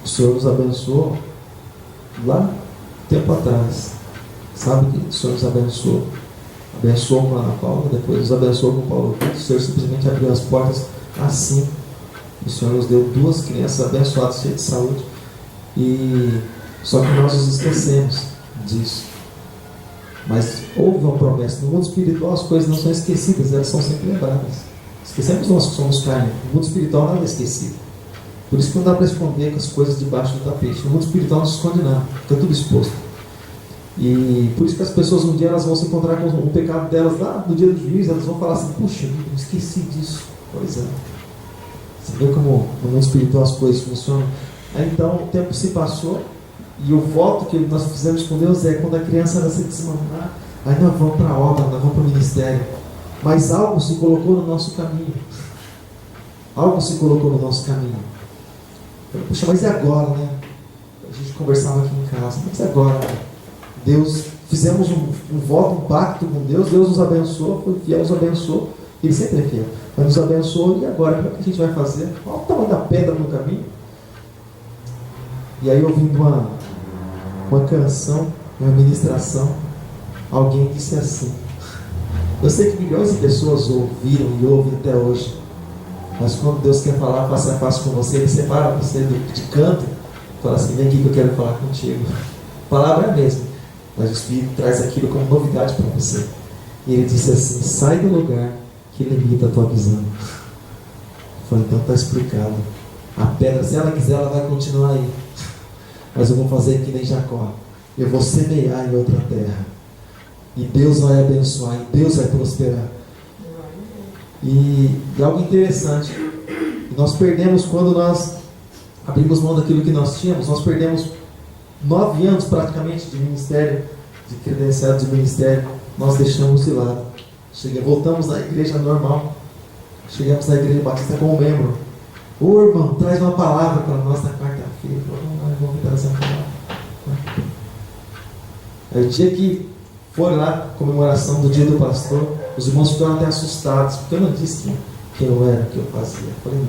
O Senhor nos abençoou lá tempo atrás, sabe que o Senhor nos abençoou com a Ana Paula, depois nos abençoou com o Paulo. O Senhor simplesmente abriu as portas assim. O Senhor nos deu 2 crianças abençoadas, cheias de saúde, e só que nós nos esquecemos disso. Mas houve uma promessa. No mundo espiritual as coisas não são esquecidas, elas são sempre lembradas. Esquecemos nós que somos carne. No mundo espiritual nada é esquecido. Por isso que não dá para esconder com as coisas debaixo do tapete. No mundo espiritual não se esconde nada, fica tudo exposto. E por isso que as pessoas um dia elas vão se encontrar com o pecado delas lá no dia do juízo, elas vão falar assim, puxa, eu esqueci disso. Pois é. Você vê como no mundo espiritual as coisas funcionam. Aí então o tempo se passou, e o voto que nós fizemos com Deus é quando a criança ela se desmamar, aí nós vamos para a obra, nós vamos para o ministério. Mas algo se colocou no nosso caminho. Algo se colocou no nosso caminho. Eu falei, puxa, mas e agora, né? A gente conversava aqui em casa, mas e agora? Deus, fizemos um voto, um pacto com Deus, Deus nos abençoou, foi fiel, nos abençoou, Ele sempre é fiel, mas nos abençoou, e agora? O que a gente vai fazer? Qual o tamanho da pedra no caminho? E aí, ouvindo uma canção, uma ministração, alguém disse assim, eu sei que milhões de pessoas ouviram e ouvem até hoje, mas quando Deus quer falar face a face com você, Ele separa você de canto e fala assim, vem aqui que eu quero falar contigo. A palavra é a mesma, mas o Espírito traz aquilo como novidade para você. E Ele disse assim, sai do lugar que limita a tua visão. Eu falei, então está explicado. A pedra, se ela quiser, ela vai continuar aí. Mas eu vou fazer que nem Jacó. Eu vou semear em outra terra. E Deus vai abençoar, e Deus vai prosperar. E algo interessante, nós perdemos quando nós abrimos mão daquilo que nós tínhamos, nós perdemos 9 anos praticamente de ministério, de credenciado de ministério, nós deixamos de lado. Voltamos à igreja normal, chegamos na igreja batista como membro. Ô irmão, traz uma palavra para nós na quarta-feira. Vamos trazer uma palavra. Aí o dia que foi lá, comemoração do dia do pastor, os irmãos ficaram até assustados, porque eu não disse que eu era, o que eu fazia. Eu falei, não,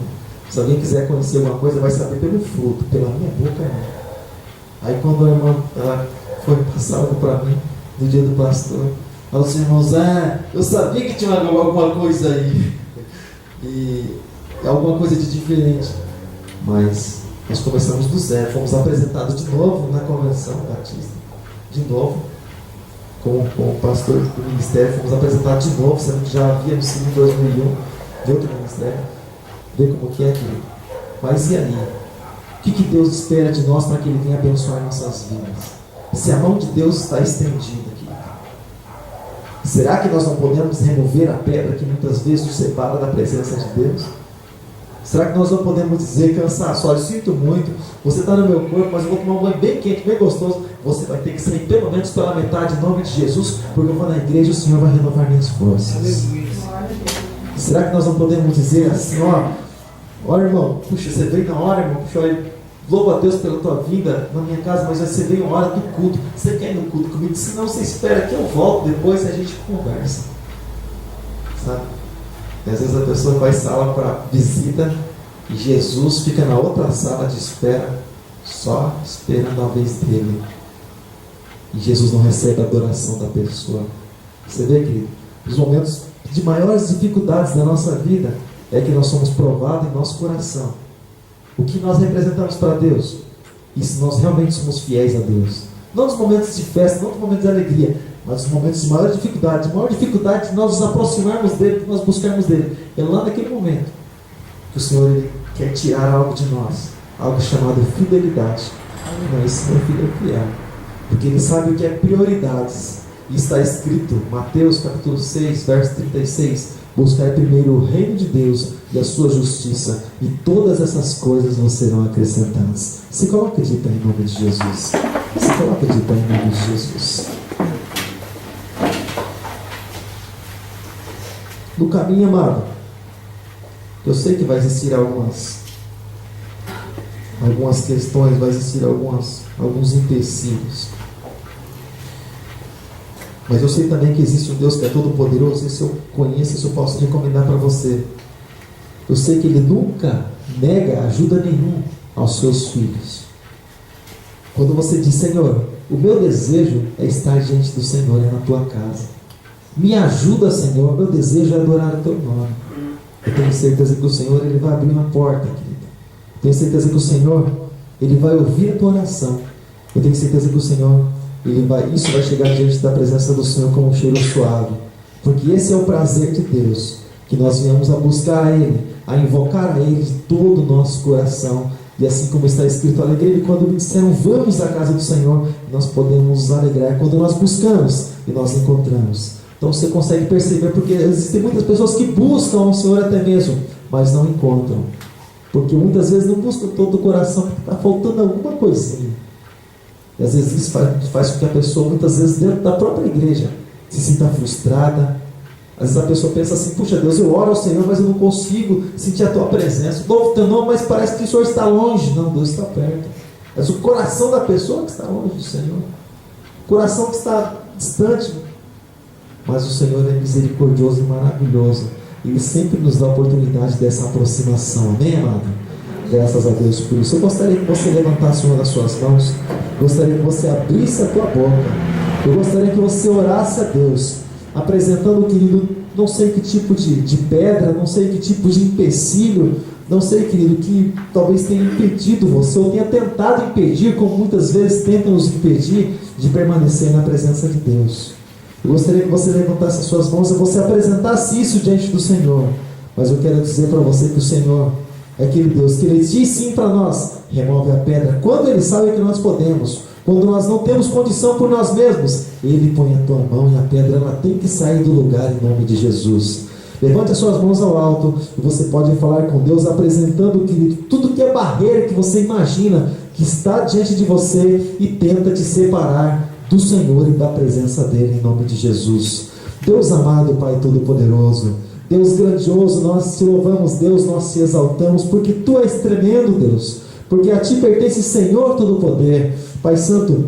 se alguém quiser conhecer alguma coisa, vai saber pelo fruto, pela minha boca não. Aí quando a irmã ela foi passar algo para mim, no dia do pastor, aí os irmãos, eu sabia que tinha alguma coisa aí. E alguma coisa de diferente. Mas nós começamos do zero, fomos apresentados de novo na convenção batista, de novo. Com o pastor do ministério, fomos apresentados de novo, sendo que já havíamos sido em 2001 de outro ministério. Vê como que é aquilo. Mas e aí? O que Deus espera de nós para que Ele venha abençoar nossas vidas? Se a mão de Deus está estendida aqui, será que nós não podemos remover a pedra que muitas vezes nos separa da presença de Deus? Será que nós não podemos dizer, cansaço, olha, eu sinto muito, você está no meu corpo, mas eu vou tomar um banho bem quente, bem gostoso, você vai ter que sair pelo menos pela metade em nome de Jesus, porque eu vou na igreja e o Senhor vai renovar minhas forças. Será que nós não podemos dizer assim, ó irmão, puxa, você veio na hora, irmão, puxa, olha, louva a Deus pela tua vinda na minha casa, mas você veio na hora do culto, você quer ir no culto comigo? Se não, você espera que eu volto depois e a gente conversa, sabe? E às vezes a pessoa vai sala para visita e Jesus fica na outra sala de espera, só esperando a vez dele. E Jesus não recebe a adoração da pessoa. Você vê, querido, os momentos de maiores dificuldades da nossa vida é que nós somos provados em nosso coração. O que nós representamos para Deus? E se nós realmente somos fiéis a Deus. Não nos momentos de festa, não nos momentos de alegria, mas nos momentos de maior dificuldade. A maior dificuldade de nós nos aproximarmos dele, de nós buscarmos dele. É lá naquele momento que o Senhor ele quer tirar algo de nós, algo chamado fidelidade. Não, esse meu filho é fiel, porque ele sabe o que é prioridades. E está escrito, Mateus capítulo 6, verso 36, buscar primeiro o reino de Deus e a sua justiça, e todas essas coisas vos serão acrescentadas. Se coloca de pé em nome de Jesus. Se coloca de pé em nome de Jesus. No caminho, amado, eu sei que vai existir algumas questões, vai existir alguns empecilhos. Mas eu sei também que existe um Deus que é todo poderoso. Esse eu conheço, isso eu posso recomendar para você. Eu sei que Ele nunca nega ajuda nenhuma aos seus filhos. Quando você diz, Senhor, o meu desejo é estar diante do Senhor, é na tua casa. Me ajuda, Senhor, meu desejo é adorar o teu nome. Eu tenho certeza que o Senhor ele vai abrir uma porta, querido. Eu tenho certeza que o Senhor ele vai ouvir a tua oração. Eu tenho certeza que o Senhor isso vai chegar diante da presença do Senhor como um cheiro suave. Porque esse é o prazer de Deus, que nós venhamos a buscar a Ele, a invocar a Ele de todo o nosso coração. E assim como está escrito, alegrei quando me disseram, vamos à casa do Senhor, nós podemos nos alegrar quando nós buscamos e nós encontramos. Então você consegue perceber, porque existem muitas pessoas que buscam ao Senhor até mesmo, mas não encontram. Porque muitas vezes não buscam todo o coração, porque está faltando alguma coisinha. E às vezes isso faz com que a pessoa, muitas vezes dentro da própria igreja, se sinta frustrada, Às vezes a pessoa pensa assim: puxa Deus, eu oro ao Senhor, mas eu não consigo sentir a tua presença. Louvo o teu nome, mas parece que o Senhor está longe. Não, Deus está perto. Mas o coração da pessoa que está longe do Senhor, o coração que está distante. Mas o Senhor é misericordioso e maravilhoso. Ele sempre nos dá a oportunidade dessa aproximação. Amém, amado? Graças a Deus por isso. Eu gostaria que você levantasse uma das suas mãos. Gostaria que você abrisse a tua boca. Eu gostaria que você orasse a Deus, apresentando, querido, não sei que tipo de pedra, não sei que tipo de empecilho, não sei, querido, que talvez tenha impedido você, ou tenha tentado impedir, como muitas vezes tentam nos impedir de permanecer na presença de Deus. Eu gostaria que você levantasse as suas mãos e você apresentasse isso diante do Senhor. Mas eu quero dizer para você que o Senhor é aquele Deus que Ele diz sim para nós: remove a pedra quando Ele sabe que nós podemos. Quando nós não temos condição por nós mesmos, Ele põe a tua mão e a pedra ela tem que sair do lugar em nome de Jesus. Levante as suas mãos ao alto e você pode falar com Deus, apresentando, querido, tudo que é barreira que você imagina que está diante de você e tenta te separar do Senhor e da presença dEle em nome de Jesus. Deus amado, Pai Todo-Poderoso, Deus grandioso, nós te louvamos, Deus, nós te exaltamos, porque Tu és tremendo, Deus, porque a Ti pertence, Senhor, todo o poder. Pai Santo,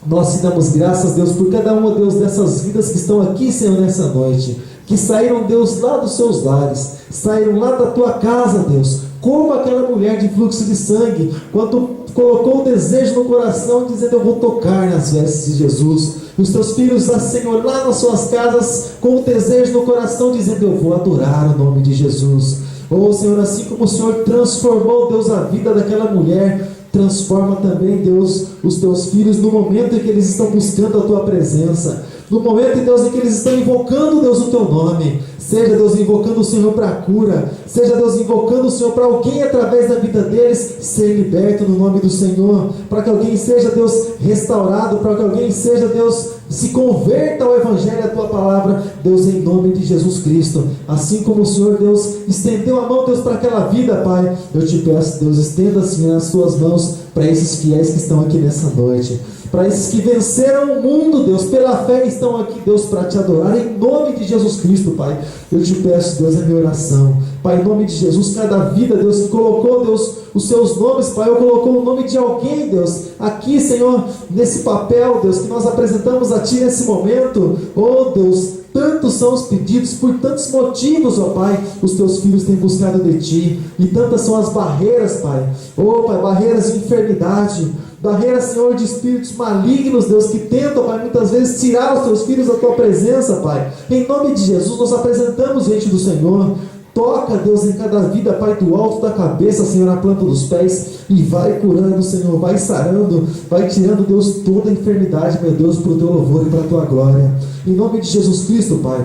nós te damos graças, Deus, por cada uma, Deus, dessas vidas que estão aqui, Senhor, nessa noite, que saíram, Deus, lá dos seus lares, saíram lá da Tua casa, Deus, como aquela mulher de fluxo de sangue, quando colocou o desejo no coração, dizendo: eu vou tocar nas vestes de Jesus. Os Teus filhos, Senhor, lá nas suas casas, com o desejo no coração, dizendo: eu vou adorar o nome de Jesus. Oh, Senhor, assim como o Senhor transformou, Deus, a vida daquela mulher, transforma também, Deus, os Teus filhos no momento em que eles estão buscando a Tua presença, no momento, Deus, em que eles estão invocando, Deus, o Teu nome. Seja, Deus, invocando o Senhor para a cura, seja, Deus, invocando o Senhor para alguém, através da vida deles, ser liberto no nome do Senhor, para que alguém seja, Deus, restaurado, para que alguém seja, Deus, se converta ao Evangelho, à Tua palavra, Deus, em nome de Jesus Cristo. Assim como o Senhor, Deus, estendeu a mão, Deus, para aquela vida, Pai, eu te peço, Deus, estenda, Senhor, as Tuas mãos para esses fiéis que estão aqui nessa noite, para esses que venceram o mundo, Deus, pela fé, estão aqui, Deus, para Te adorar, em nome de Jesus Cristo, Pai. Eu te peço, Deus, é minha oração, Pai, em nome de Jesus, cada vida, Deus, que colocou, Deus, os seus nomes, Pai, ou colocou o nome de alguém, Deus, aqui, Senhor, nesse papel, Deus, que nós apresentamos a Ti nesse momento. Oh, Deus, tantos são os pedidos, por tantos motivos, ó Pai, os Teus filhos têm buscado de Ti, e tantas são as barreiras, Pai, oh Pai, barreiras de enfermidade, barreiras, Senhor, de espíritos malignos, Deus, que tentam, Pai, muitas vezes tirar os Teus filhos da Tua presença, Pai. Em nome de Jesus, nós apresentamos diante do Senhor. Toca, Deus, em cada vida, Pai, do alto da cabeça, Senhor, na planta dos pés, e vai curando, Senhor, vai sarando, vai tirando, Deus, toda a enfermidade, meu Deus, para o Teu louvor e para a Tua glória. Em nome de Jesus Cristo, Pai,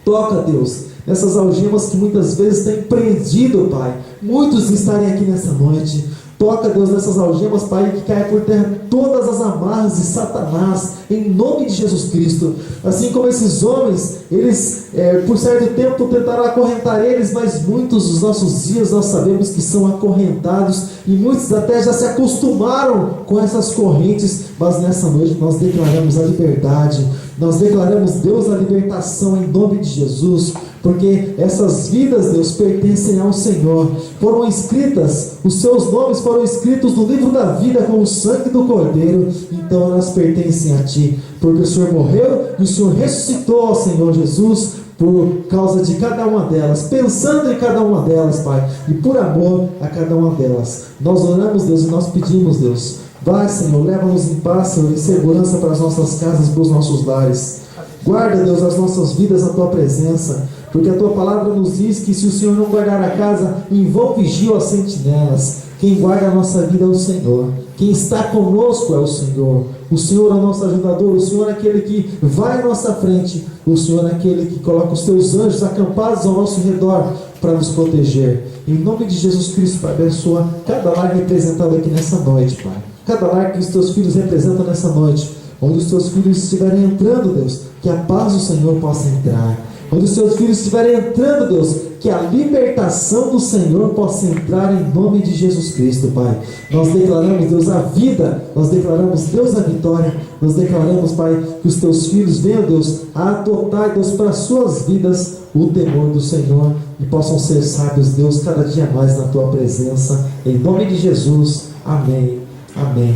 toca, Deus, nessas algemas que muitas vezes têm prendido, Pai, muitos estarem aqui nessa noite. Toca, Deus, nessas algemas, Pai, que caia por terra todas as amarras de Satanás, em nome de Jesus Cristo. Assim como esses homens, eles, por certo tempo, tentaram acorrentar eles, mas muitos dos nossos dias nós sabemos que são acorrentados, e muitos até já se acostumaram com essas correntes, mas nessa noite nós declaramos a liberdade, nós declaramos, Deus, a libertação em nome de Jesus, porque essas vidas, Deus, pertencem ao Senhor, foram escritas, os seus nomes foram escritos no livro da vida com o sangue do Cordeiro, então elas pertencem a Ti, porque o Senhor morreu e o Senhor ressuscitou ao Senhor Jesus, por causa de cada uma delas, pensando em cada uma delas, Pai, e por amor a cada uma delas. Nós oramos, Deus, e nós pedimos, Deus, vai, Senhor, leva-nos em paz, Senhor, em segurança para as nossas casas, para os nossos lares. Guarda, Deus, as nossas vidas na Tua presença, porque a Tua palavra nos diz que se o Senhor não guardar a casa, em vão vigiam as sentinelas. Quem guarda a nossa vida é o Senhor, quem está conosco é o Senhor. O Senhor é o nosso ajudador, o Senhor é aquele que vai à nossa frente, o Senhor é aquele que coloca os Teus anjos acampados ao nosso redor para nos proteger. Em nome de Jesus Cristo, Pai, abençoa cada lar representado aqui nessa noite, Pai, cada lar que os Teus filhos representam nessa noite, onde os Teus filhos estiverem entrando, Deus, que a paz do Senhor possa entrar, Quando os seus filhos estiverem entrando, Deus, que a libertação do Senhor possa entrar em nome de Jesus Cristo, Pai. Nós declaramos, Deus, a vida, nós declaramos, Deus, a vitória, nós declaramos, Pai, que os teus filhos venham, Deus, a adotar, Deus, para as suas vidas o temor do Senhor e possam ser sábios, Deus, cada dia mais na tua presença, em nome de Jesus. Amém, amém,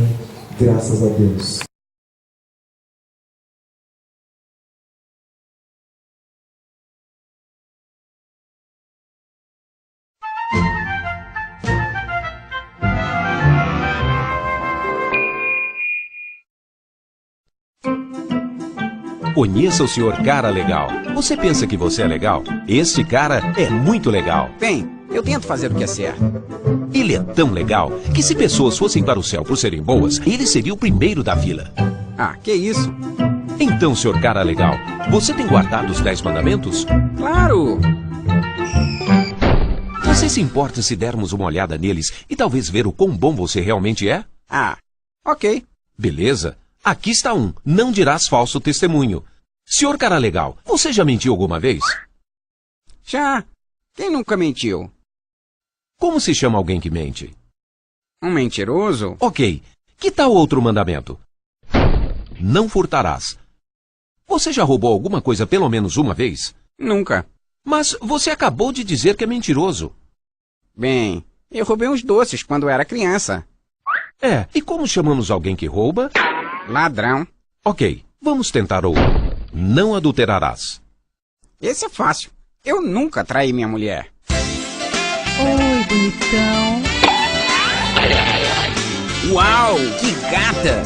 graças a Deus. Conheça o Sr. Cara Legal. Você pensa que você é legal? Este cara é muito legal. Bem, eu tento fazer o que é certo. Ele é tão legal que se pessoas fossem para o céu por serem boas, ele seria o primeiro da fila. Ah, que isso? Então, Sr. Cara Legal, você tem guardado os 10 mandamentos? Claro! Você se importa se dermos uma olhada neles e talvez ver o quão bom você realmente é? Ah, ok. Beleza. Aqui está um. Não dirás falso testemunho. Sr. Cara Legal, você já mentiu alguma vez? Já. Quem nunca mentiu? Como se chama alguém que mente? Um mentiroso? Ok. Que tal outro mandamento? Não furtarás. Você já roubou alguma coisa pelo menos uma vez? Nunca. Mas você acabou de dizer que é mentiroso. Bem, eu roubei uns doces quando era criança. E como chamamos alguém que rouba? Ladrão. Ok, vamos tentar outro. Não adulterarás. Esse é fácil. Eu nunca traí minha mulher. Oi, bonitão. Uau, que gata!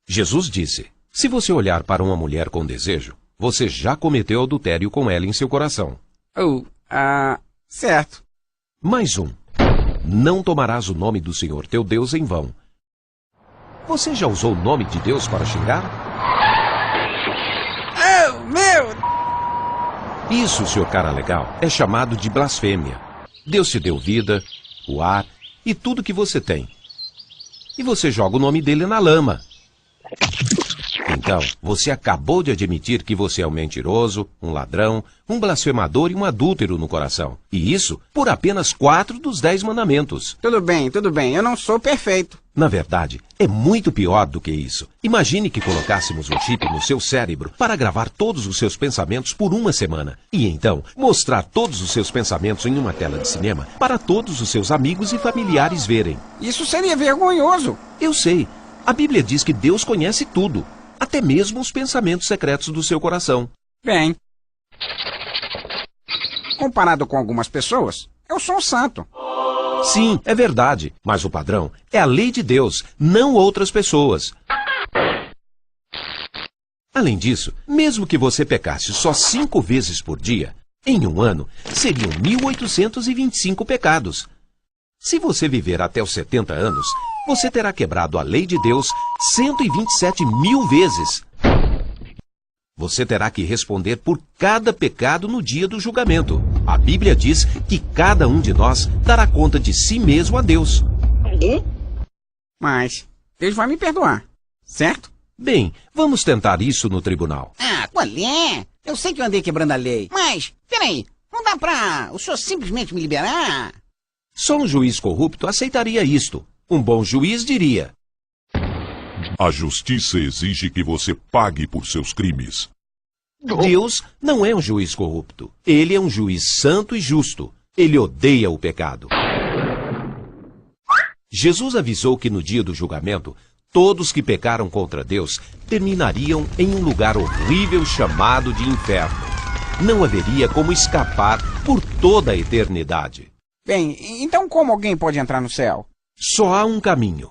Jesus disse, se você olhar para uma mulher com desejo, você já cometeu adultério com ela em seu coração. Certo. Mais um. Não tomarás o nome do Senhor teu Deus em vão. Você já usou o nome de Deus para xingar? Oh, meu! Isso, Sr. Cara Legal, é chamado de blasfêmia. Deus te deu vida, o ar e tudo que você tem. E você joga o nome dele na lama. Então, você acabou de admitir que você é um mentiroso, um ladrão, um blasfemador e um adúltero no coração. E isso por apenas 4 dos 10 mandamentos. Tudo bem. Eu não sou perfeito. Na verdade, é muito pior do que isso. Imagine que colocássemos um chip no seu cérebro para gravar todos os seus pensamentos por uma semana. E então, mostrar todos os seus pensamentos em uma tela de cinema para todos os seus amigos e familiares verem. Isso seria vergonhoso. Eu sei. A Bíblia diz que Deus conhece tudo. Até mesmo os pensamentos secretos do seu coração. Bem, comparado com algumas pessoas, eu sou um santo. Sim, é verdade. Mas o padrão é a lei de Deus, não outras pessoas. Além disso, mesmo que você pecasse só 5 vezes por dia, em um ano, seriam 1.825 pecados. Se você viver até os 70 anos, você terá quebrado a lei de Deus 127.000 vezes. Você terá que responder por cada pecado no dia do julgamento. A Bíblia diz que cada um de nós dará conta de si mesmo a Deus. Mas Deus vai me perdoar, certo? Bem, vamos tentar isso no tribunal. Qual é? Eu sei que eu andei quebrando a lei, mas, peraí, não dá pra o senhor simplesmente me liberar? Só um juiz corrupto aceitaria isto. Um bom juiz diria: a justiça exige que você pague por seus crimes. Deus não é um juiz corrupto. Ele é um juiz santo e justo. Ele odeia o pecado. Jesus avisou que no dia do julgamento, todos que pecaram contra Deus terminariam em um lugar horrível chamado de inferno. Não haveria como escapar por toda a eternidade. Bem, então como alguém pode entrar no céu? Só há um caminho.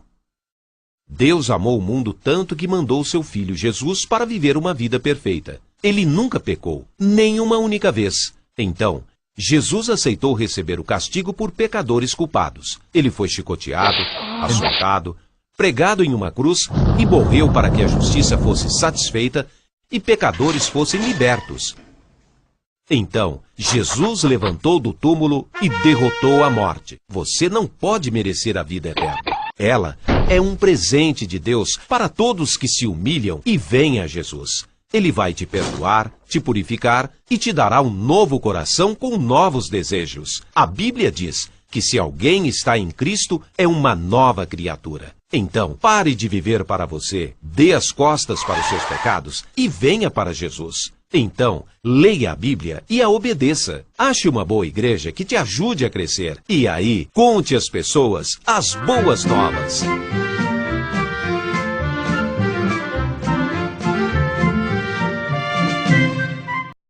Deus amou o mundo tanto que mandou seu filho Jesus para viver uma vida perfeita. Ele nunca pecou, nem uma única vez. Então, Jesus aceitou receber o castigo por pecadores culpados. Ele foi chicoteado, açoitado, pregado em uma cruz e morreu para que a justiça fosse satisfeita e pecadores fossem libertos. Então, Jesus levantou do túmulo e derrotou a morte. Você não pode merecer a vida eterna. Ela é um presente de Deus para todos que se humilham e vêm a Jesus. Ele vai te perdoar, te purificar e te dará um novo coração com novos desejos. A Bíblia diz que se alguém está em Cristo, é uma nova criatura. Então, pare de viver para você, dê as costas para os seus pecados e venha para Jesus. Então, leia a Bíblia e a obedeça. Ache uma boa igreja que te ajude a crescer. E aí, conte às pessoas as boas novas.